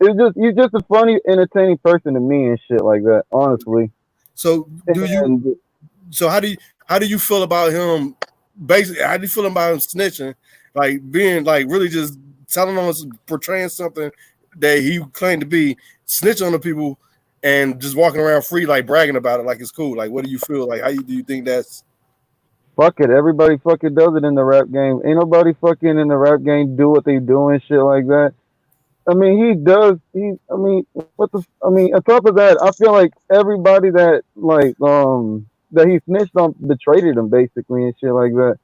You're just a funny, entertaining person to me and shit like that. Honestly. So how do you feel about him? Basically, how do you feel about him snitching? Like being like really just telling us, portraying something that he claimed to be, snitching on the people and just walking around free, like bragging about it like it's cool. Like, what do you feel? Like, do you think that's? Fuck it. Everybody fucking does it in the rap game. Ain't nobody fucking in the rap game do what they do and shit like that. I mean, he does. On top of that, I feel like everybody that that he snitched on betrayed him basically and shit like that.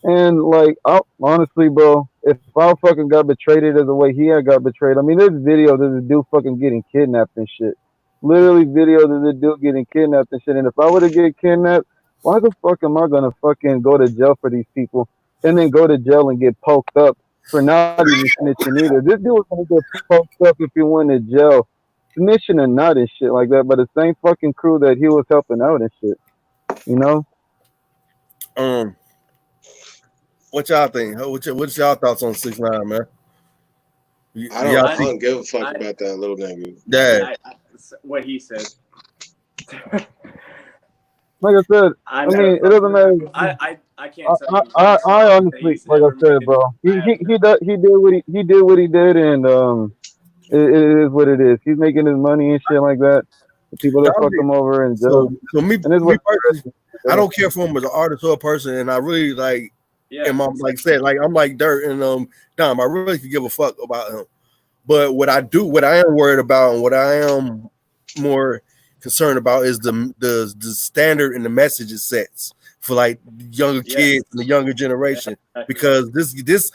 And like, honestly, bro, if I fucking got betrayed as the way he had got betrayed, I mean, there's videos of the dude fucking getting kidnapped and shit. Literally videos of the dude getting kidnapped and shit. And if I were to get kidnapped, why the fuck am I gonna fucking go to jail for these people and then go to jail and get poked up for not even snitching either? This dude was gonna get poked up if he went to jail, snitching and not and shit like that. But the same fucking crew that he was helping out and shit, you know. What y'all think? What's y'all thoughts on 6ix9ine, man? I don't give a fuck about that little nigga. Yeah. What he said. Like I said, I mean, it doesn't matter. I can't. I honestly, like I said, bro, he did what he did, and it is what it is. He's making his money and shit like that. The people that fuck him over and so me personally, I don't care for him as an artist or a person, and I really like. Yeah, and I'm like said, like I'm like Dirt and Dom. I really could give a fuck about him, but what I am worried about, and what I am more concerned about is the standard and the message it sets for like younger kids and the younger generation, because this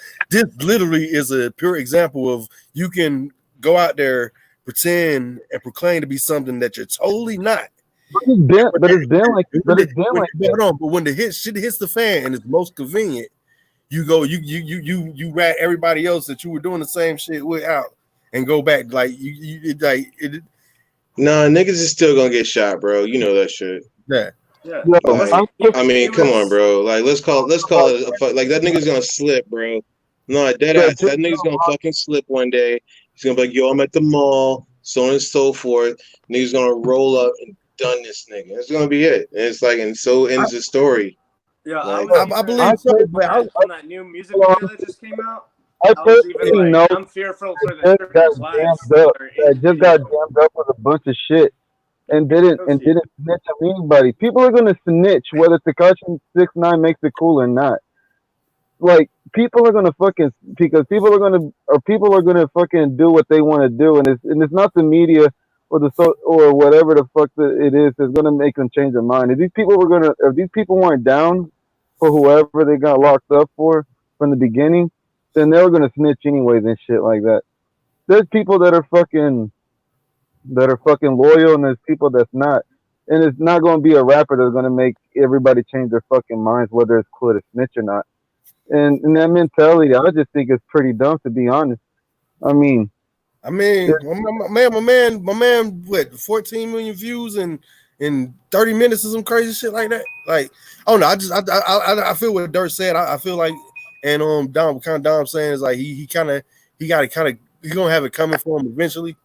literally is a pure example of you can go out there, pretend and proclaim to be something that you're totally not. But it's been like that. But when the shit hits the fan and it's most convenient, you go you rat everybody else that you were doing the same shit with out and go back like it. Nah, niggas is still gonna get shot, bro. You know that shit. Yeah. Yeah. Like, I mean, come on, bro. Like, let's call it like that nigga's gonna slip, bro. No, dead ass. That nigga's gonna fucking slip one day. He's gonna be like, yo, I'm at the mall, so on and so forth. Nigga's gonna roll up and done this nigga. That's gonna be it. And it's like, and so ends the story. Yeah, like, I believe so. On that new music video that just came out, I personally know I'm fearful for the strippers' lives. That just got jammed up with a bunch of shit and didn't snitch on anybody. People are gonna snitch whether Tekashi 6ix9ine makes it cool or not. Like people are gonna fucking because people are gonna fucking do what they want to do, and it's not the media or or whatever the fuck it is that's gonna make them change their mind. If these people weren't down for whoever they got locked up for from the beginning, then they were gonna snitch anyways and shit like that. There's people that are fucking loyal, and there's people that's not. And it's not gonna be a rapper that's gonna make everybody change their fucking minds whether it's cool to snitch or not. And that mentality, I just think it's pretty dumb, to be honest. I mean, my man, what 14 million views in 30 minutes or some crazy shit like that. Like, oh no, I feel what Dirt said. I feel like, and Dom saying is like he's gonna have it coming for him eventually.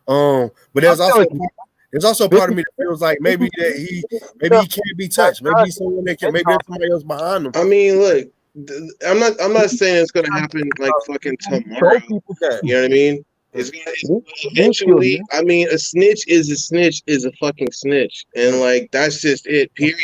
But there's also part of me that feels like maybe he can't be touched. Maybe he's someone that maybe there's somebody else behind him. I mean, look, I'm not saying it's gonna happen like fucking tomorrow. You know what I mean? It's eventually. I mean, a snitch is a fucking snitch, and like that's just it. Period.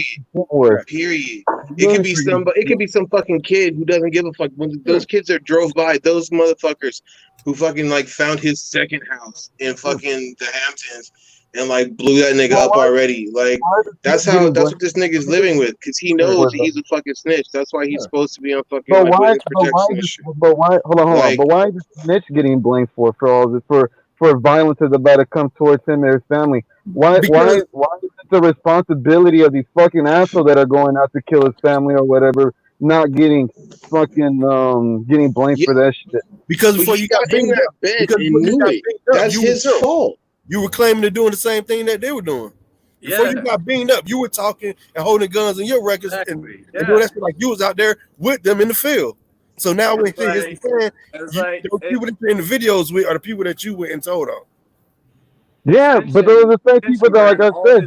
Period. It could be somebody. It could be some fucking kid who doesn't give a fuck. When those kids that drove by, those motherfuckers who fucking like found his second house in fucking the Hamptons and like blew that nigga up already. Like that's what this nigga's living with, because he knows he's a fucking snitch. That's why he's supposed to be on fucking witness protection and shit. But why is the snitch getting blamed for all this for violence that's about to come towards him and his family? Why is it the responsibility of these fucking assholes that are going out to kill his family or whatever not getting fucking getting blamed for that shit? Because before you got in that bed and knew it, that's his fault. You were claiming to doing the same thing that they were doing. Before you got beamed up, you were talking and holding guns in your records and doing that shit like you was out there with them in the field. So now when things are saying, those people that you're in the videos with are the people that you went and told on. Yeah, but those are the same people that, like I said,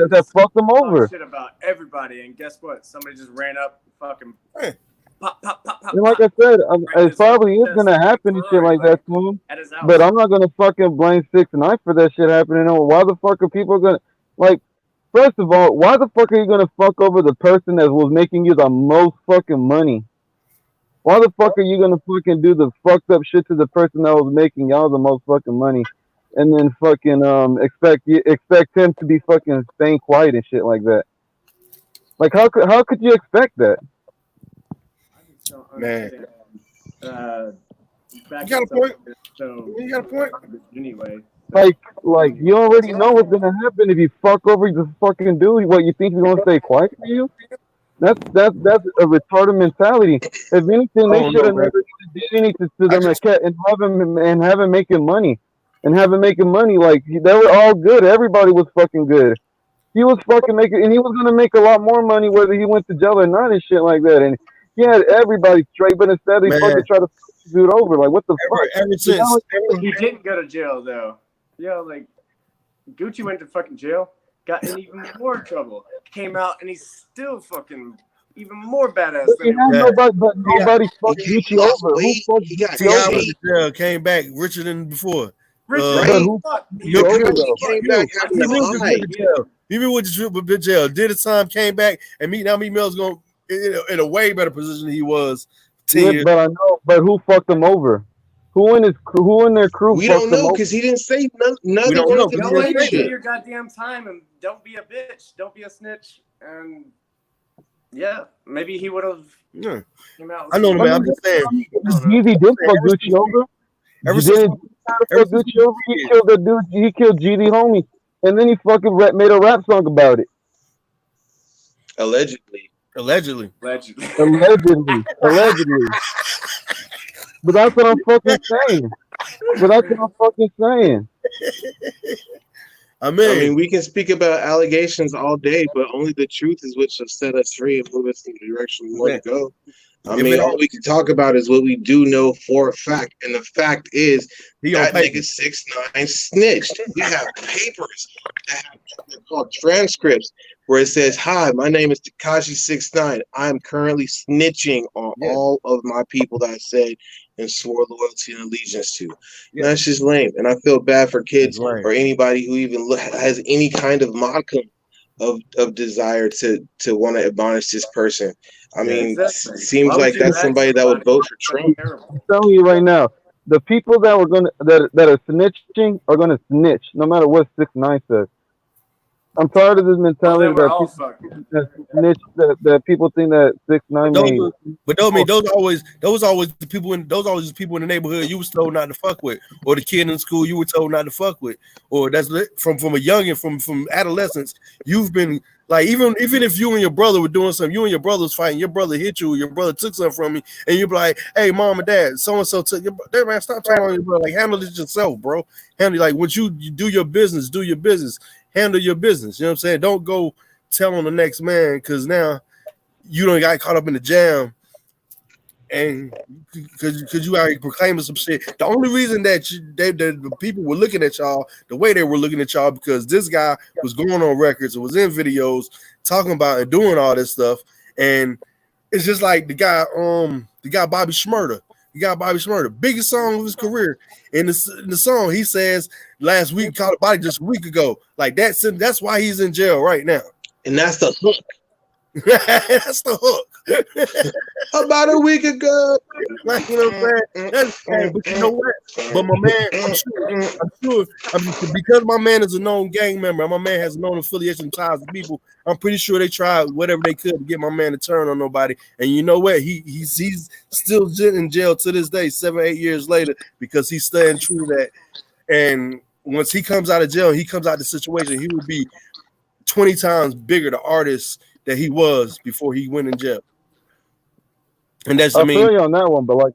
that fucked them over. Shit about everybody, and guess what? Somebody just ran up, fucking pop. And like I said, it probably is gonna happen and shit like that to him. But I'm not gonna fucking blame 6ix9ine for that shit happening. Why the fuck are people gonna First of all, why the fuck are you gonna fuck over the person that was making you the most fucking money? Why the fuck are you gonna fucking do the fucked up shit to the person that was making y'all the most fucking money, and then fucking expect him to be fucking staying quiet and shit like that? Like how could you expect that? Man, you got a point. You got a point. Anyway, like you already know what's gonna happen if you fuck over the fucking dude. What, you think he's gonna stay quiet for you? That's a retarded mentality. If anything, they should have never did anything to them and have him making money. Like they were all good. Everybody was fucking good. He was fucking making, and he was gonna make a lot more money whether he went to jail or not and shit like that. And he had everybody straight, but instead they fucking try to fuck the dude over. Like what the fuck? Ever since he didn't go to jail though. Yeah, like Gucci went to fucking jail, got in even more trouble, came out, and he's still fucking even more badass than nobody fucked Gucci over. He got jail, came back richer than before. Who came back Even with the jail, did his time, came back, and Meek Mill's going in a way better position than he was 10 years. But I know, but who fucked him over? Who in their crew? We don't know because he didn't say nothing. Go do your goddamn time and don't be a bitch. Don't be a snitch. And Yeah, maybe he would have. Yeah, Came out I know, with man. some- I'm just saying. Jeezy did fuck Gucci over. Ever He since, didn't ever fuck since Gucci over. He killed the dude. He killed GD homie, and then he fucking made a rap song about it. Allegedly. allegedly. Legend. Allegedly. But that's what I'm fucking saying. But that's what I'm fucking saying. I I mean, mean, we can speak about allegations all day, but only the truth is what shall set us free and move us in the direction we want man, to go. I if mean, it all we can talk about is what we do know for a fact, and the fact is he on that paper, nigga 6ix9ine snitched. We have papers that have they're called transcripts where it says, "Hi, my name is Tekashi 6ix9ine. I'm currently snitching on yeah, all of my people that I said and swore loyalty and allegiance to." yeah, That's just lame, and I feel bad for that's kids right. or anybody who even has any kind of modicum of desire to want to admonish this person. I Yeah, mean, Exactly. seems Why would like you that's add somebody that would somebody vote for so Trump. terrible? I'm telling you right now, the people that were gonna that are snitching are gonna snitch, no matter what 6ix9ine says. I'm tired of this Well, mentality then we're that all people fucked. that snitch that people think that six but nine those, made. but those, I mean, those always the people in those always the people in the neighborhood you was told not to fuck with, or the kid in school you were told not to fuck with, or that's from a youngin from adolescence. You've been like even if you and your brother were doing something, you and your brother was fighting, your brother hit you, your brother took something from you, and you'd be like, "Hey, mom and dad, so and so took your man. Stop telling on your brother. Like handle this yourself, bro. Handle like when you do your business, do your business. Handle your business. You know what I'm saying? Don't go telling the next man because now you don't got caught up in the jam and because you out here proclaiming some shit. The only reason that the people were looking at y'all the way they were looking at y'all because this guy was going on records and was in videos talking about and doing all this stuff. And it's just like the guy Bobby Shmurda. The guy Bobby Shmurda, biggest song of his career. In the song, he says last week caught a body just a week ago. Like that's why he's in jail right now. And that's the hook. That's the hook. About a week ago. Like, you know what I'm saying? But you know what? But my man, because my man is a known gang member, my man has known affiliation ties to people. I'm pretty sure they tried whatever they could to get my man to turn on nobody. And you know what? He's still in jail to this day, 7-8 years later, because he's staying true to that. And once he comes out of jail, he comes out of the situation, he will be 20 times bigger the artist that he was before he went in jail. And that's, I I mean, feel you on that one, but like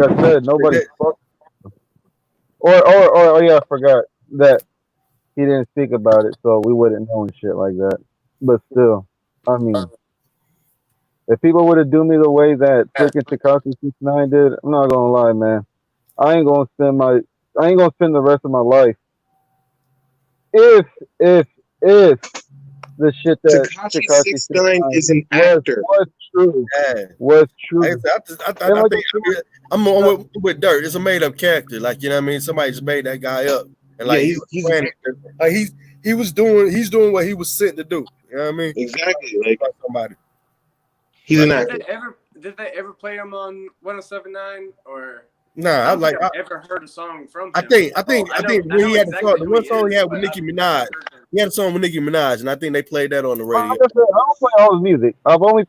I said, nobody that, fucked. Or yeah, I forgot that he didn't speak about it, so we wouldn't know and shit like that. But still, I mean, if people would have do me the way that freaking Tekashi 6ix9ine did, I'm not gonna lie, man. I ain't gonna spend the rest of my life if if the shit that Tekashi Tekashi 6ix9ine 6ix9ine is an was actor. true. yeah. Was Like true. And I like think I'm with Dirt. It's a made up character. Like, you know what I mean? Somebody just made that guy up. And Yeah, like he was he's playing it. Like he's doing what he was sent to do. You know what I mean? exactly like Somebody. he's Like, an actor. Did they ever play him on 107.9 or? nah, I don't think I've ever heard a song from him. I think know when he had exactly the who one he song is, he had with but Nicki I've Minaj. never heard him. He had a song with Nicki Minaj, and I think they played that on the radio. like I said, I don't play all his music. I've only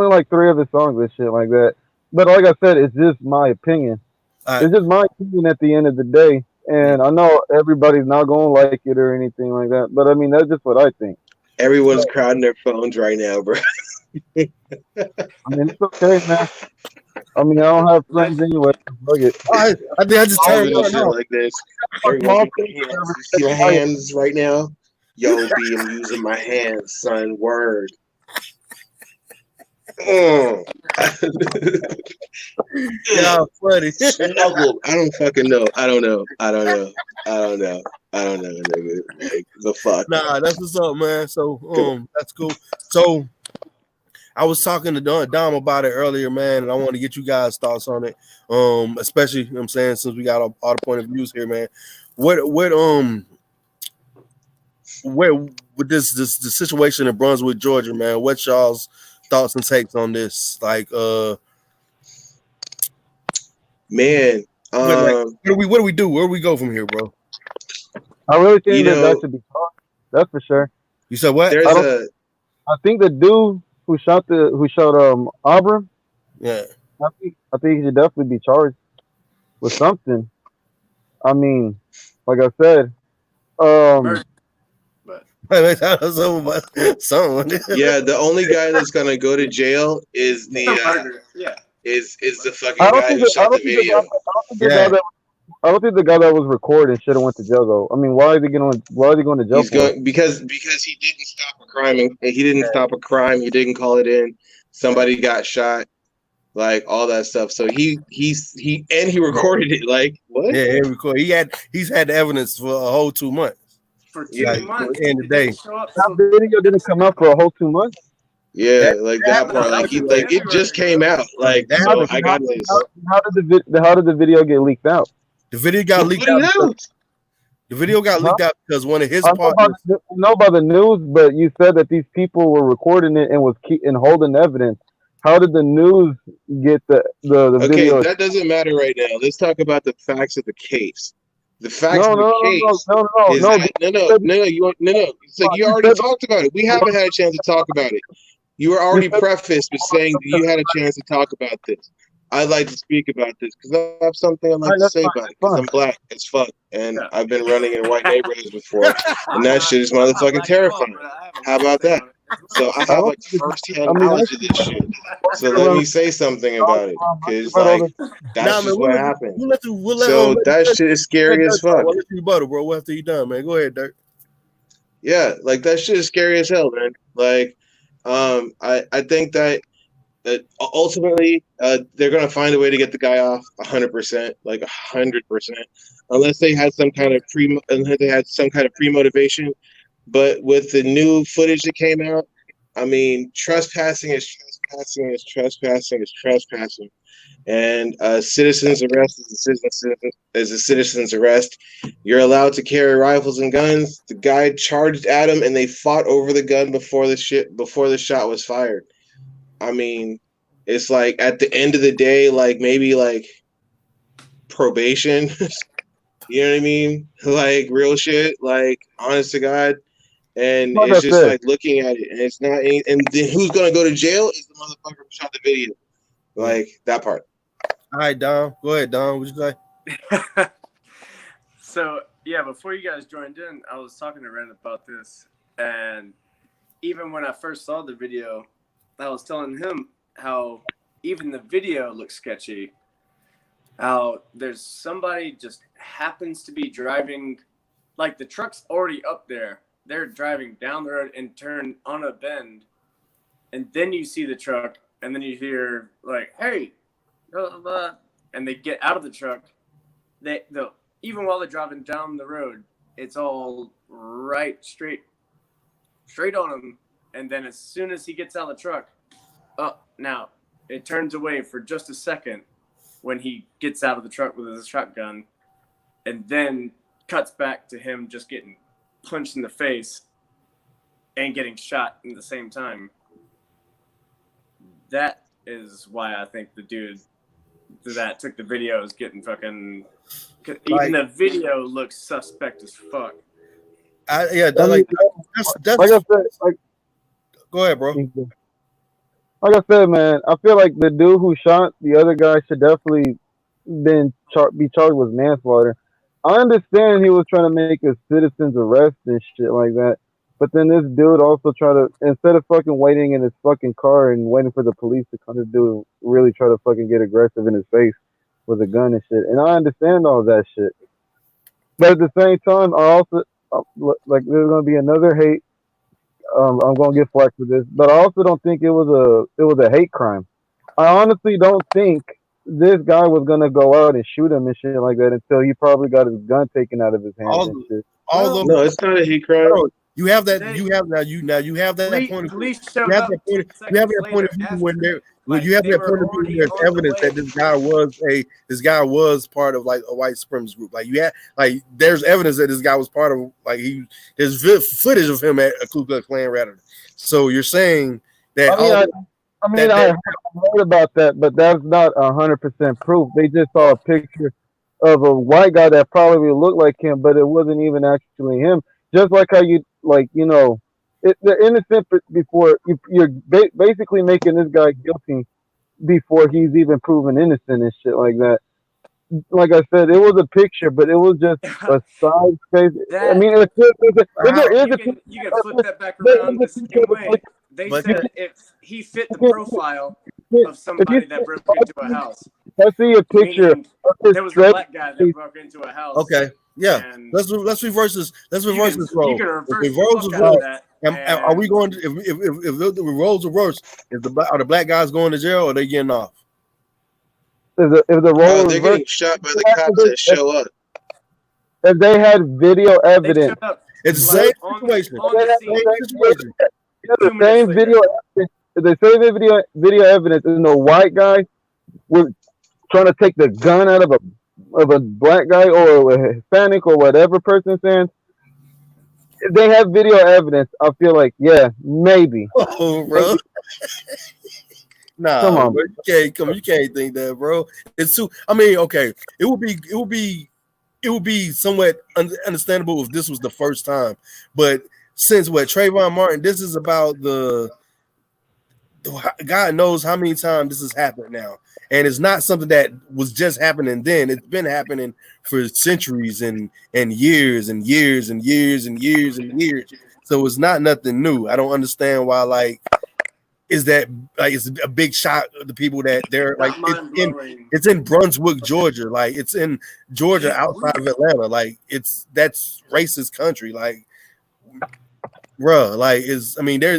like 3 of his songs and shit like that. But like I said, it's just my opinion. It's just my opinion at the end of the day. And I know everybody's not gonna like it or anything like that. But I mean, that's just what I think. Everyone's crowding their phones right now, bro. I mean, it's okay, man. I mean, I don't have friends anyway. Fuck it. I think I just turned All on shit off. like this. Fuck Everyone Marco. get their hands. You see my hands right now? Yo, B, I'm using my hands, son. Word. Yeah, funny. Snuggle. I don't fucking know. I don't know, nigga. Like, the fuck. Nah, that's what's up, man. So that's cool. So I was talking to Dom about it earlier, man, and I want to get you guys' thoughts on it. Especially, you know what I'm saying, since we got all the point of views here, man. Where with this the situation in Brunswick, Georgia, man, what's y'all's thoughts and takes on this? Like Man, what do we do? Where do we go from here, bro? I really think that should be taught. That's for sure. You said what? there's I think the dude who shot Auburn. Yeah. I think he should definitely be charged with something. I mean, like I said, Murder. But Someone. Yeah, the only guy that's gonna go to jail is murder. Yeah. is the I fucking don't guy think who that, shot the video. Yeah. I don't think the guy that was recording should have went to jail though. I mean, why is he going to jail He's for? going because he didn't stop a crime. And he didn't stop a crime. He didn't call it in. Somebody got shot. Like all that stuff. So he recorded it. Like what? Yeah, he record. He's had the evidence for a whole 2 months. For Yeah. 2 months. In the It day. didn't show up. That video didn't come out for a whole 2 months. Yeah, That- like that that part. Like he like it just came out. Like That so was- I got this. How did the video get leaked out? The video got leaked Put it out. out. The video got leaked out because one of his I partners. know about the news, but you said that these people were recording it and and holding evidence. How did the news get the Okay, video? that doesn't matter right now. Let's talk about the facts of the case. The facts No, of the no, case no, is no, that no. It's like you already talked about it. We haven't had a chance to talk about it. You were already prefaced with saying that you had a chance to talk about this. I'd like to speak about this because I have something I'd like to say about it because I'm black as fuck and I've been running in white neighborhoods before and that shit is motherfucking terrifying. How about that? So I have like first-hand knowledge of this shit. So let me say something about it because like that's just what happened. So that shit is scary as fuck. We'll let you butter, bro. After you done, man. Go ahead, Dirk. Yeah, like that shit is scary as hell, man. Like, I think that ultimately they're gonna find a way to get the guy off 100%, like 100%, unless they had some kind of pre-motivation. But with the new footage that came out, I mean, trespassing is trespassing is trespassing is trespassing, and citizen's arrest is a citizen's arrest. You're allowed to carry rifles and guns. The guy charged at him, and they fought over the gun before the shot was fired. I mean, it's like at the end of the day, like maybe like probation. You know what I mean? Like real shit. Like honest to God. And it's just like looking at it, and it's not. And then who's gonna go to jail is the motherfucker who shot the video. Like that part. All right, Dom. Go ahead, Dom. What you say? So yeah, before you guys joined in, I was talking to Ren about this, and even when I first saw the video, I was telling him how even the video looks sketchy. How there's somebody just happens to be driving, like the truck's already up there. They're driving down the road and turn on a bend, and then you see the truck, and then you hear like, "Hey," blah, blah, blah, and they get out of the truck. Even while they're driving down the road, it's all right straight on him, and then as soon as he gets out of the truck, now it turns away for just a second when he gets out of the truck with his shotgun, and then cuts back to him just getting punched in the face and getting shot at the same time. That is why I think the dude that took the video is getting fucking. Even the video looks suspect as fuck. That's like I said, go ahead, bro. Like I said, man, I feel like the dude who shot the other guy should definitely be charged with manslaughter. I understand he was trying to make a citizen's arrest and shit like that, but then this dude also tried to, instead of fucking waiting in his fucking car and waiting for the police to come, this dude really try to fucking get aggressive in his face with a gun and shit. And I understand all that shit, but at the same time, I also like there's gonna be another hate. I'm gonna get flack for this, but I also don't think it was a hate crime. I honestly don't think this guy was gonna go out and shoot him and shit like that until he probably got his gun taken out of his hand and shit. No, it's not a hate crime. You have that. You have that. You have that point of view. You have that point of view when you have that point of view. There's evidence that this guy was part of like a white supremacist group. Like there's evidence that this guy was part of there's footage of him at a Ku Klux Klan rally. So you're saying that? I heard about that, but that's not 100% proof. They just saw a picture of a white guy that probably looked like him, but it wasn't even actually him. Just like how they're innocent before you're basically making this guy guilty before he's even proven innocent and shit like that. Like I said, it was a picture, but it was just a side space. I That mean, if there is a you can flip that back there around is the a picture same of way. They But said if he fit the if profile you of somebody that broke into a house, I see a picture meaning of his there was a dress, black guy that broke into a house, okay, yeah. and Let's reverse this. Let's reverse this you role. can If reverse the the roles fuck are out of reversed, that. are we And going to if the roles are reversed? Are the black guys going to jail or are they getting off? if the role They're reversed, getting shot by the cops that show up. if they had video they evidence, showed up It's the like same situation. on the Same scene situation. the 2 minutes same later. video, the same video evidence, and the white guy was trying to take the gun out of a black guy or a Hispanic or whatever person's hands. If they have video evidence, I feel like yeah, maybe. Oh, bro. Come Nah, on, bro. You can't think that, bro. It's too. I mean, okay. It would be somewhat understandable if this was the first time, but since Trayvon Martin, this is about God knows how many times this has happened now. And it's not something that was just happening then. It's been happening for centuries and years and years and years and years and years. So it's not nothing new. I don't understand why is that it's a big shock of the people that they're Not mind blowing. it's in Brunswick, Georgia. Like it's in Georgia outside of Atlanta. Like that's racist country. Like bruh,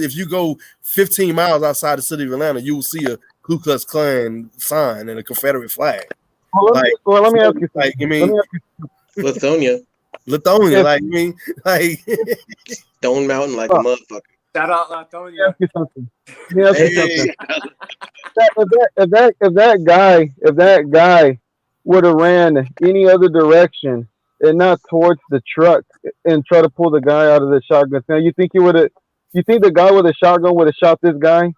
if you go 15 miles outside the city of Atlanta, you will see a Ku Klux Klan sign and a Confederate flag. let me ask you something. Like, I mean, Lithonia, Lithonia, like Stone Mountain like a motherfucker. Shout out Latonia. Let me ask you something. If that guy would have ran any other direction and not towards the truck and try to pull the guy out of the shotgun, now you think you think the guy with a shotgun would have shot this guy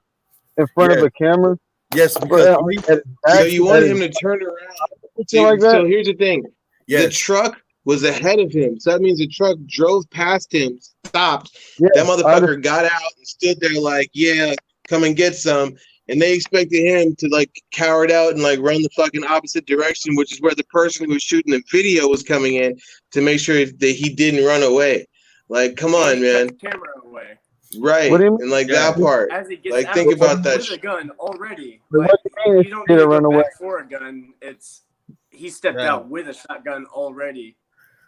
in front of a camera? Yes, because so you want him to turn around. So here's the thing. Yes. The truck was ahead of him. So that means the truck drove past him, stopped. Yes, that motherfucker got out and stood there like, yeah, come and get some. And they expected him to cower out and run the fucking opposite direction, which is where the person who was shooting the video was coming in to make sure that he didn't run away. Come on, man. Camera away. Right. And that part. As he gets out think about that with a gun already. You don't need to run away for a gun. He stepped out with a shotgun already.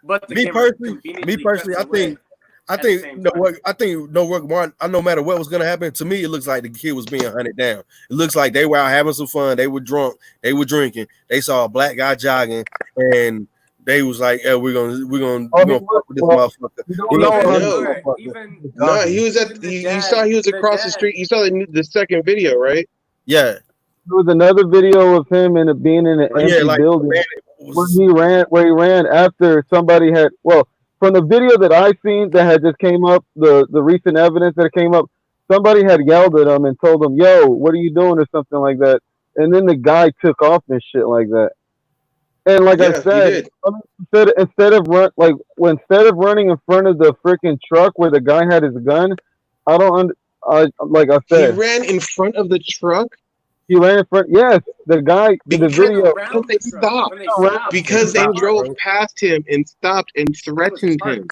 But me personally, I think no matter what was gonna happen, to me it looks like the kid was being hunted down. It looks like they were out having some fun, they were drunk, they were drinking, they saw a black guy jogging, and they was like, "Yeah, we're gonna fuck with this motherfucker." No, he was you saw he was across the street. You saw the second video, right? Yeah. There was another video of him being in an empty building where he ran after somebody had. Well, from the video that I seen that had just came up, the recent evidence that came up, somebody had yelled at him and told him, "Yo, what are you doing?" or something like that. And then the guy took off and shit like that. And I said, instead of running in front of the freaking truck where the guy had his gun, like I said, he ran in front of the truck. He ran in front. Yes, the guy in the video. They stopped because they drove past him and stopped and threatened him.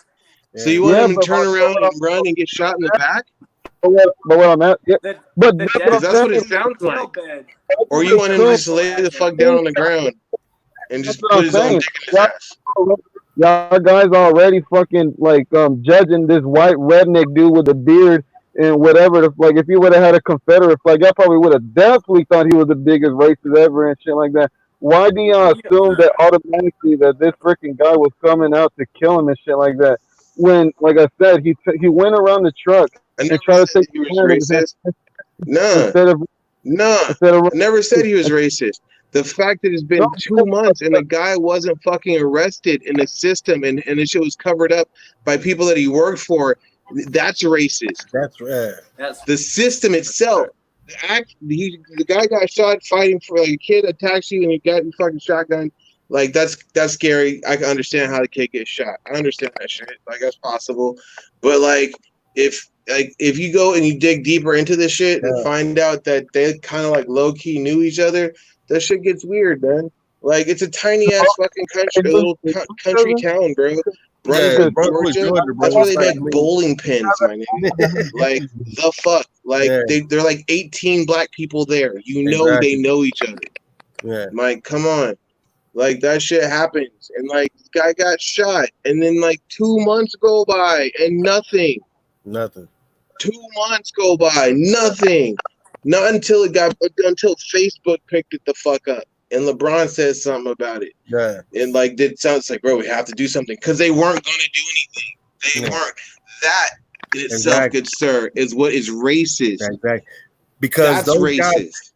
Yeah. So you want him to turn around and run and get shot in the back? But what I'm at, but that's what it sounds like. Or you want him to just lay the fuck down on the ground and just put his own dick in his ass. Y'all guys already fucking judging this white redneck dude with a beard and whatever. If he would have had a Confederate flag, y'all probably would have definitely thought he was the biggest racist ever and shit like that. Why do y'all assume that automatically that this freaking guy was coming out to kill him and shit like that? When, like I said, he went around the truck and tried to take he was racist. I never said he was racist. The fact that it's been 2 months and the guy wasn't fucking arrested in the system and the shit was covered up by people that he worked for, that's racist. That's right. The system itself. The guy got shot fighting for a kid attacks you and you got your fucking shotgun. That's scary. I can understand how the kid gets shot. I understand that shit. That's possible. But if if you go and you dig deeper into this shit and find out that they kind of like low key knew each other, that shit gets weird, man. Like it's a tiny ass fucking country, a little country town, bro. Brunswick, Georgia. That's where they make bowling pins, my nigga. Like the fuck, like they're like 18 black people there. You know they know each other. Yeah, Like come on, like that shit happens, and like this guy got shot, and then like 2 months go by and nothing. 2 months go by, nothing. Not until until Facebook picked it the fuck up. And LeBron says something about it. Yeah. And like it sounds like, bro, we have to do something. Because they weren't gonna do anything. They weren't. That in itself, good sir, is what is racist. Exactly. Because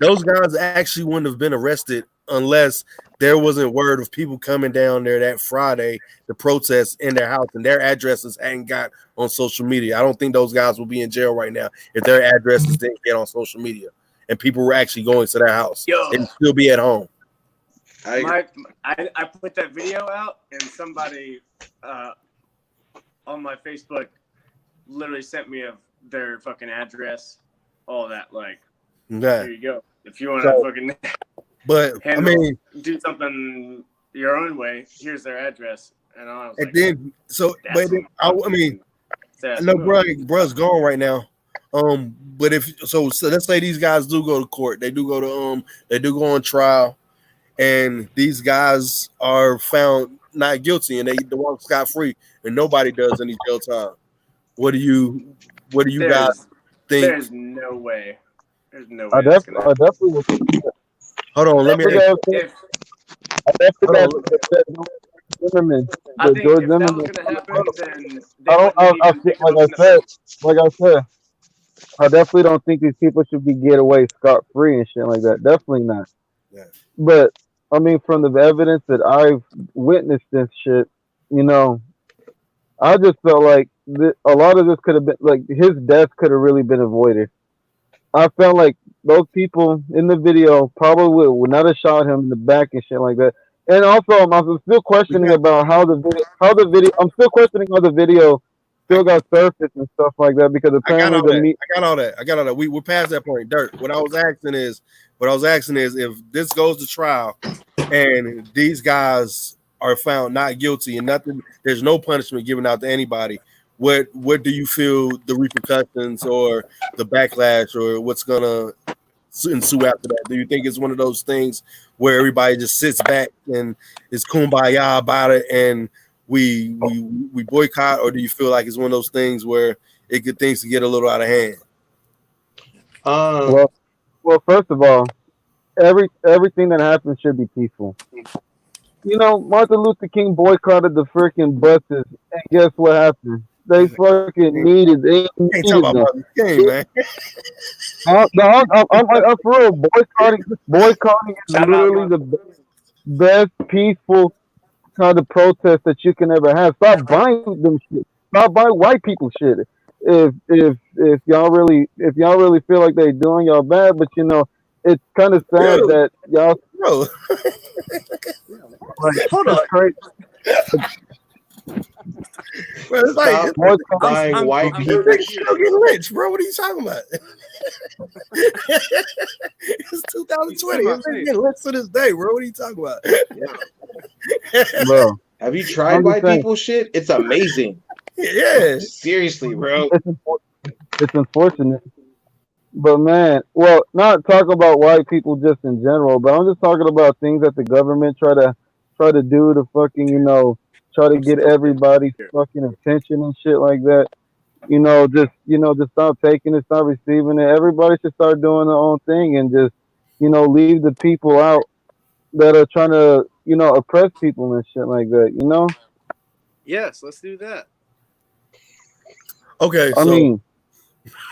those guys actually wouldn't have been arrested unless there wasn't word of people coming down there that Friday to protest in their house and their addresses hadn't got on social media. I don't think those guys will be in jail right now if their addresses didn't get on social media and people were actually going to their house and still be at home. I put that video out and somebody on my Facebook literally sent me their fucking address, all that. Like, here you go. If you want to fucking do something your own way, here's their address. And I was like, I know bruh's gone right now. But so let's say these guys do go to court, they do go on trial, and these guys are found not guilty and they walk scot free and nobody does any jail time. What do you guys think? There's no way. There's no way. I definitely will. Hold on, let me. I think if that was gonna happen, then like I said, I definitely don't think these people should be get away scot free and shit like that. Definitely not. Yeah. But I mean, from the evidence that I've witnessed this shit, you know, I just felt like a lot of this could have been like his death could have really been avoided. I felt like those people in the video probably would not have shot him in the back and shit like that. And also, I'm still questioning about how the video. I'm still questioning how the video still got surfaced and stuff like that because apparently I got all that. We're past that point. Dirt. What I was asking is if this goes to trial and these guys are found not guilty and nothing, there's no punishment given out to anybody. What do you feel the repercussions or the backlash or what's gonna ensue after that? Do you think it's one of those things where everybody just sits back and is kumbaya about it and we boycott, or do you feel like it's one of those things where things get a little out of hand? Well, first of all, everything that happens should be peaceful. You know, Martin Luther King boycotted the freaking buses, and guess what happened? They fucking needed them. Man. I'm for real. Boycotting is literally the best peaceful kind of protest that you can ever have. Stop buying them shit. Stop buying white people shit. If y'all really feel like they're doing y'all bad, but you know, it's kind of sad that y'all. Hold on. Bro, it's like buying white people. You're getting rich, bro. What are you talking about? It's 2020. I'm getting rich to this day, bro. What are you talking about? Bro, have you tried white people shit? It's amazing. Yeah. Seriously, bro. It's unfortunate. But man, well, not talking about white people just in general, but I'm just talking about things that the government try to do to fucking, you know, try to get everybody's fucking attention and shit like that. Just stop taking it, stop receiving it. Everybody should start doing their own thing and just, leave the people out that are trying to, oppress people and shit like that, Yes, let's do that. Okay, I mean,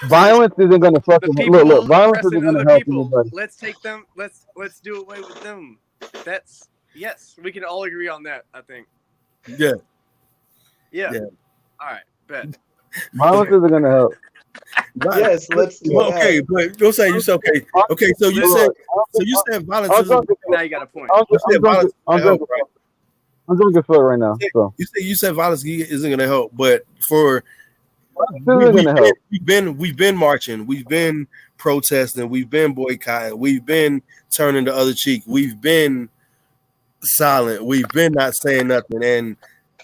violence isn't going to fucking look. Violence isn't going to help anybody. Let's take them. Let's do away with them. Yes, we can all agree on that. I think. Yeah. All right, bet. Violence isn't going to help. Yes, let's do that. Okay, but you're saying you said okay. Okay, so you said violence isn't. Now you got a point. I'm doing good for it right now. So you said violence isn't going to help, but for This is gonna help. We've been marching, we've been protesting, we've been boycotting, we've been turning the other cheek, we've been silent, we've been not saying nothing, and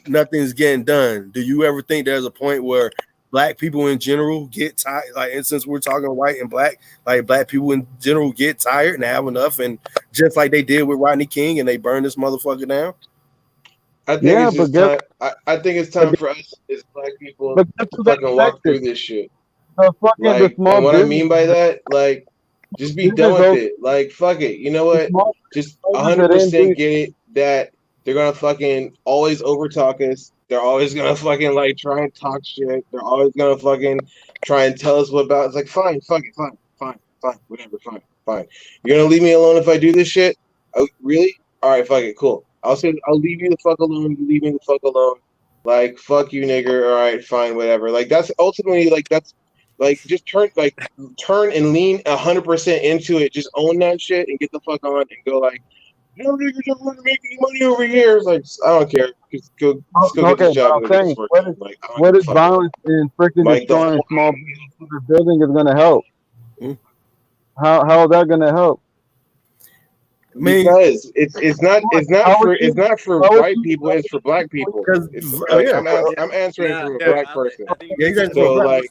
nothing's getting done. Do you ever think there's a point where black people in general get tired? Like, and since we're talking white and black, like black people in general get tired and have enough, and just like they did with Rodney King, and they burned this motherfucker down. I think it's just time. I think it's time for us as black people to fucking walk through this shit. Like, and what I mean by that, like, just be done with it. Like, fuck it. You know what? Just 100% get it that they're gonna fucking always overtalk us. They're always gonna fucking like try and talk shit. They're always gonna fucking try and tell us what about. It's like, fine, fuck it, fine, whatever, fine. You're gonna leave me alone if I do this shit? Oh, really? All right, fuck it, cool. I'll leave you the fuck alone. You leave me the fuck alone. Like, fuck you, nigger. All right, fine, whatever. Like, that's ultimately like that's like just turn and lean 100% into it. Just own that shit and get the fuck on and go like, no niggas don't want to make any money over here. It's like, I don't care. Just go get this job. What is violence in freaking like destroying small building is gonna help? How is that gonna help? Because it's not for white people, it's for black people. Like, I'm answering from a black person. So like,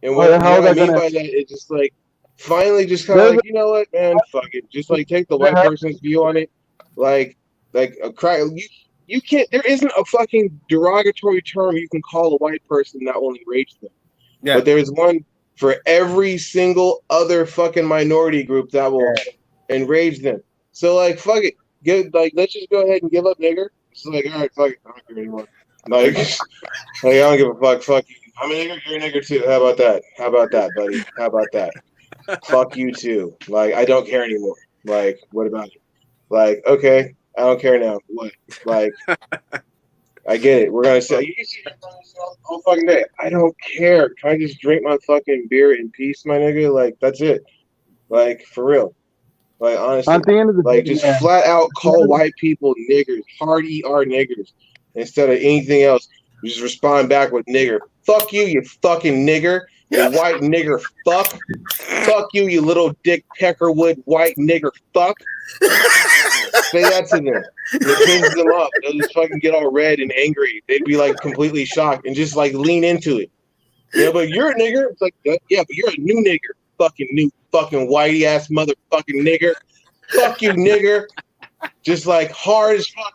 and what I mean by that is just like, finally just kind of like, you know what, man, fuck it. Just like take the white person's view on it. Like a crack. You can't. There isn't a fucking derogatory term you can call a white person that will enrage them. Yeah. But there's one for every single other fucking minority group that will enrage them. So like, fuck it. Let's just go ahead and give up, nigger. It's like, all right, fuck it. I don't care anymore. Like I don't give a fuck. Fuck you. I'm a nigger. You're a nigger too. How about that, buddy? How about that? Fuck you too. Like, I don't care anymore. Like, what about you? Like, okay, I don't care now. What? Like, I get it. We're gonna say you can see your whole fucking day. I don't care. Can I just drink my fucking beer in peace, my nigga? Like, that's it. Like, for real. Like, honestly, at the end of the like, day, just flat out call white people niggers, hard ER niggers, instead of anything else. You just respond back with nigger. Fuck you, you fucking nigger. You white nigger fuck. Fuck you, you little dick peckerwood white nigger fuck. Say that to them. It changes them up. They'll just fucking get all red and angry. They'd be like completely shocked and just like lean into it. Yeah, but you're a nigger. It's like, yeah, but you're a new nigger. Fucking new fucking whitey ass motherfucking nigger. Fuck you, nigger. Just like hard as fuck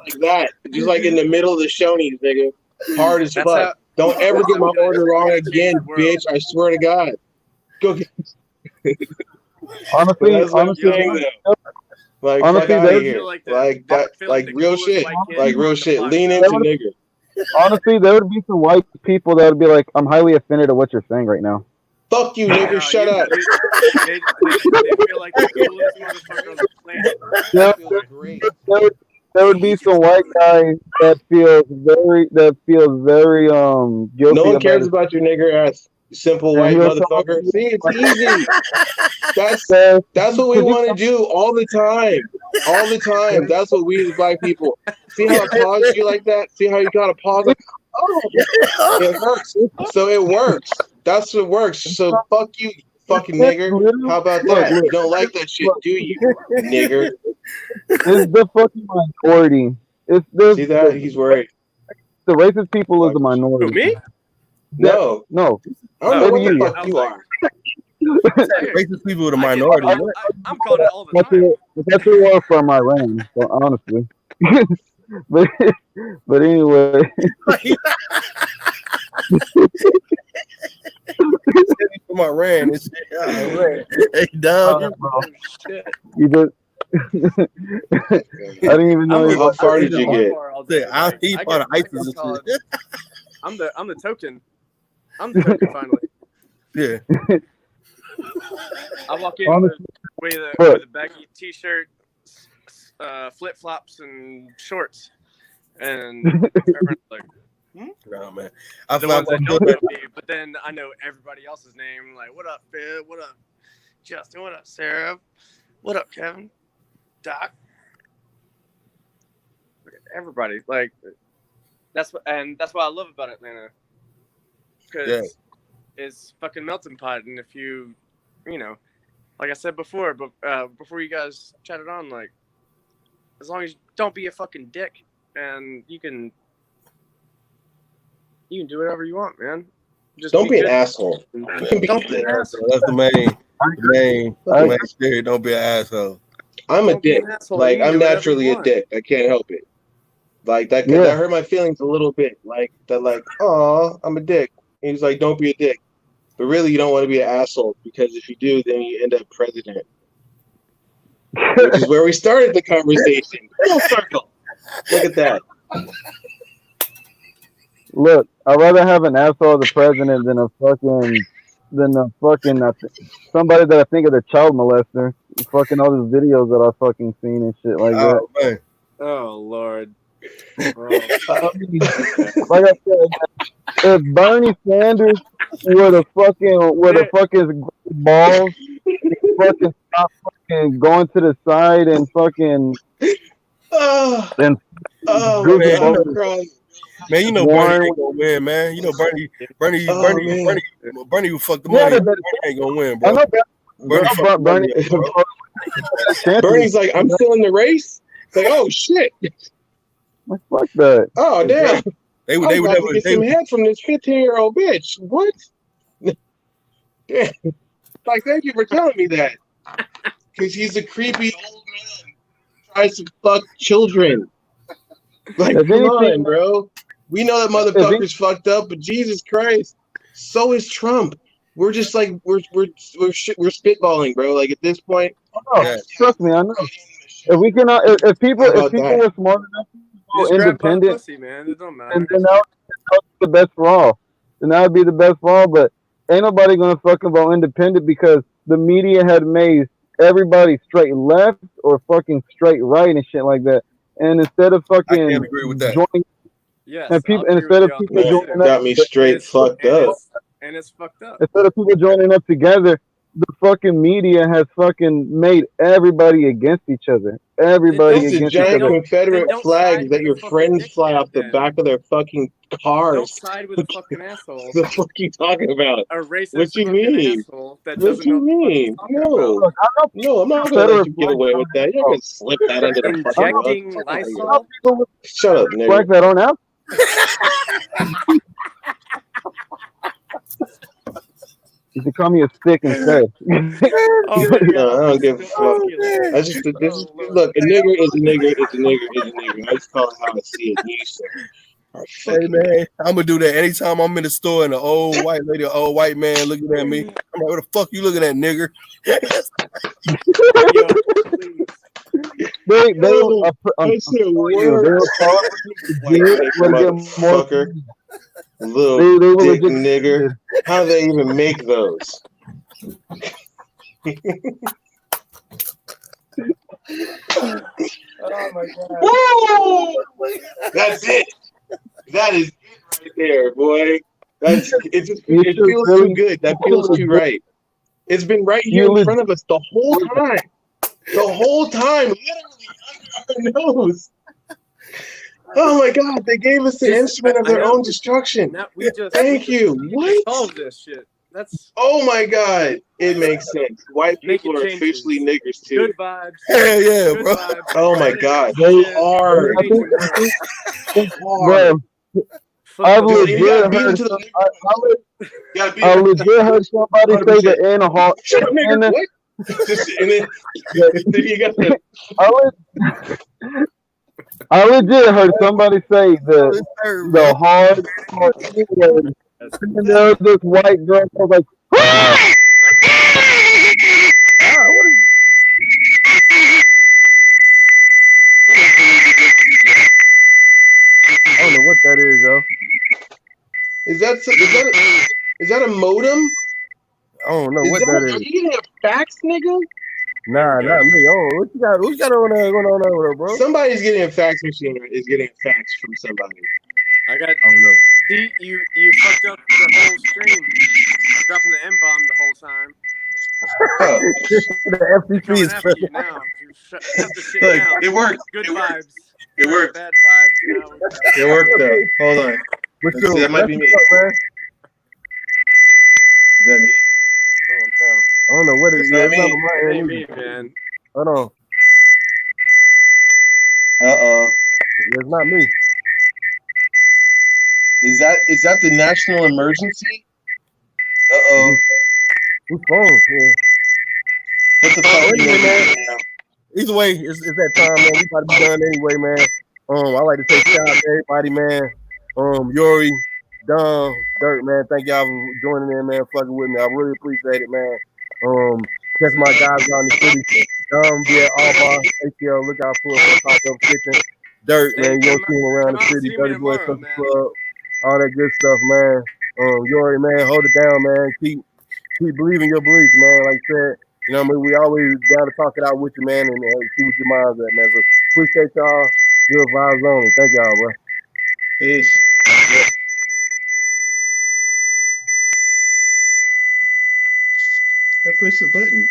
like that. Just like in the middle of the Shoney's, nigga. Hard as fuck. Don't ever get my order wrong again, bitch. I swear to God. Go get honestly, like, fuck out of here. Like that, like real shit. Like real shit. Lean into nigger. Honestly, there would be some white people that would be like, I'm highly offended at what you're saying right now. Fuck you, nigger. Shut up. They feel like the coolest motherfucker on the planet. There would be some white guy that feels very guilty. No one cares about your nigger ass, simple white motherfucker. See, it's easy. That's what we want to do all the time. All the time. That's what we as black people. See how I paused you like that? See how you got to pause? Like, oh, it hurts. So it works. That's what works. So fuck you, fucking nigger. How about that? You don't like that shit, do you, nigger? It's the fucking minority. See that? He's worried. The racist people is the minority. Who, me? No. I don't know what the fuck you are. Racist people are the minority. I'm called it all the time. That's who are from Iran, so honestly. but anyway. From Iran, it's hey, dumb. You just. I didn't even know. How far did you get? He part of ISIS. I'm the token. I'm the token finally. Yeah. I walk in with a baggy t-shirt, flip flops, and shorts, and everyone's like, No, man. The ones that don't know me, but then I know everybody else's name. Like, what up, Fib? What up, Justin? What up, Sarah? What up, Kevin? Doc? Everybody. Like, that's what I love about Atlanta. because it's fucking melting pot. And if you know, like I said before, but before you guys chatted on, like, as long as you don't be a fucking dick, and you can do whatever you want, man. Just Don't be an good. asshole. Don't be an asshole. That's the main spirit. Don't be an asshole. I'm a Don't be dick. an asshole. Like, You can I'm do whatever naturally you a want. dick. I can't help it. Like that hurt my feelings a little bit. Like that, like, oh, I'm a dick. And he's like, don't be a dick. But really, you don't want to be an asshole, because if you do, then you end up president. Which is where we started the conversation. Full circle. Look at that. Look, I'd rather have an asshole as a president than a fucking somebody that I think is a child molester. Fucking all these videos that I've fucking seen and shit like that. Oh man. Oh Lord. Like I said, if Bernie Sanders were the fucking balls, fucking stop fucking going to the side and fucking and Man, you know Bernie ain't gonna win, man. You know Bernie will fuck the money. Bernie ain't gonna win, bro. Bernie's like, I'm still in the race. It's like, oh shit. Fuck that. Oh damn. They would never get some would, head from this 15-year-old bitch. What? Yeah. Like, thank you for telling me that. Because he's a creepy old man who tries to fuck children. Like, come on, bro. We know that motherfucker's fucked up, but Jesus Christ, so is Trump. We're just like we're spitballing, bro. Like, at this point, trust me, I know. If we can, if people were smart enough to go independent, pussy, man. It don't matter. And then that would be the best for all. Then that would be the best for all. But ain't nobody gonna fucking vote independent because the media had made everybody straight left or fucking straight right and shit like that. And instead of fucking I can't agree with that. joining, yes, instead of people joining got up, me straight fucked up. And it's fucked up. Instead of people joining up together, the fucking media has fucking made everybody against each other. Everybody It's against a giant each other. Confederate flag that your friends fly off the back of their fucking cars. Don't side with a fucking asshole. What the fuck you talking about? A racist what you mean? Asshole that what doesn't you know mean? What No, I'm not gonna let you get away with that. You're gonna slip that under the injecting rug. Lysol. Shut up, nigga. Black that don't have. You can call me a stick instead. No, I don't give a fuck. I just look, a nigger is a nigger is a nigger is a nigger. I just call it how I see it. You sir. Hey man, I'm gonna do that anytime I'm in the store and an old white lady, or old white man looking at me. I'm like, what the fuck you looking at, nigger? Motherfucker. Little dick nigger. How do they even make those? Oh my god. Woo! That's it. That is it right there, boy. It feels too good. That feels too right. It's been right here in front of us the whole time. The whole time, literally under our nose. Oh my god, they gave us the instrument of their own destruction. Thank you. What? Solve this shit. That's. Oh my god, it makes sense. White people are officially niggers too. Good vibes. Hell yeah, bro. Oh my god, they are. Bro, I legit heard somebody say the Ahmaud. What? I legit heard somebody say the hard and there was this white girl was like, I don't know what that is, yo. Is that a modem? I don't know what that is. Are you getting a fax, nigga? Nah, not me. Oh, what you got on there going on over there, bro? Somebody's getting a fax machine. Is getting a fax from somebody. I got. Oh no. See, you fucked up the whole stream. Dropping the M-bomb the whole time. The FCC is crazy now. Look, it worked. Good vibes. It worked. Bad vibes. It worked though. Hold on. See, that might be me. Is that me? Oh, no. I don't know what it is. It's Yeah, not it's not me. on my It end ain't either. me, man. Hold on. Uh-oh. Yeah, it's not me. Is that the national emergency? Uh-oh. Whose phone? Yeah. What the fuck Well, are you anyway, gonna man. do now? Either way, it's that time, man. We about to be done anyway, man. I like to say shout out to everybody, man. Yuri, Dom, Dirt, man. Thank y'all for joining in, man. Fucking with me. I really appreciate it, man. Catch my guys out in the city. Dom be at Alba, ATL. Look out for it for pop up kitchen. Dirt, Hey, man. You won't see him around come the out and city. see me Dirty Boy tomorrow, Social man. Club, all that good stuff, man. Yuri, man, hold it down, man. Keep believing your beliefs, man. Like I said, you know what I mean? We always down to talk it out with you, man, and see what your mind's at, man. So appreciate y'all. Good vibes only. Thank y'all, bro. Peace. I pushed the button.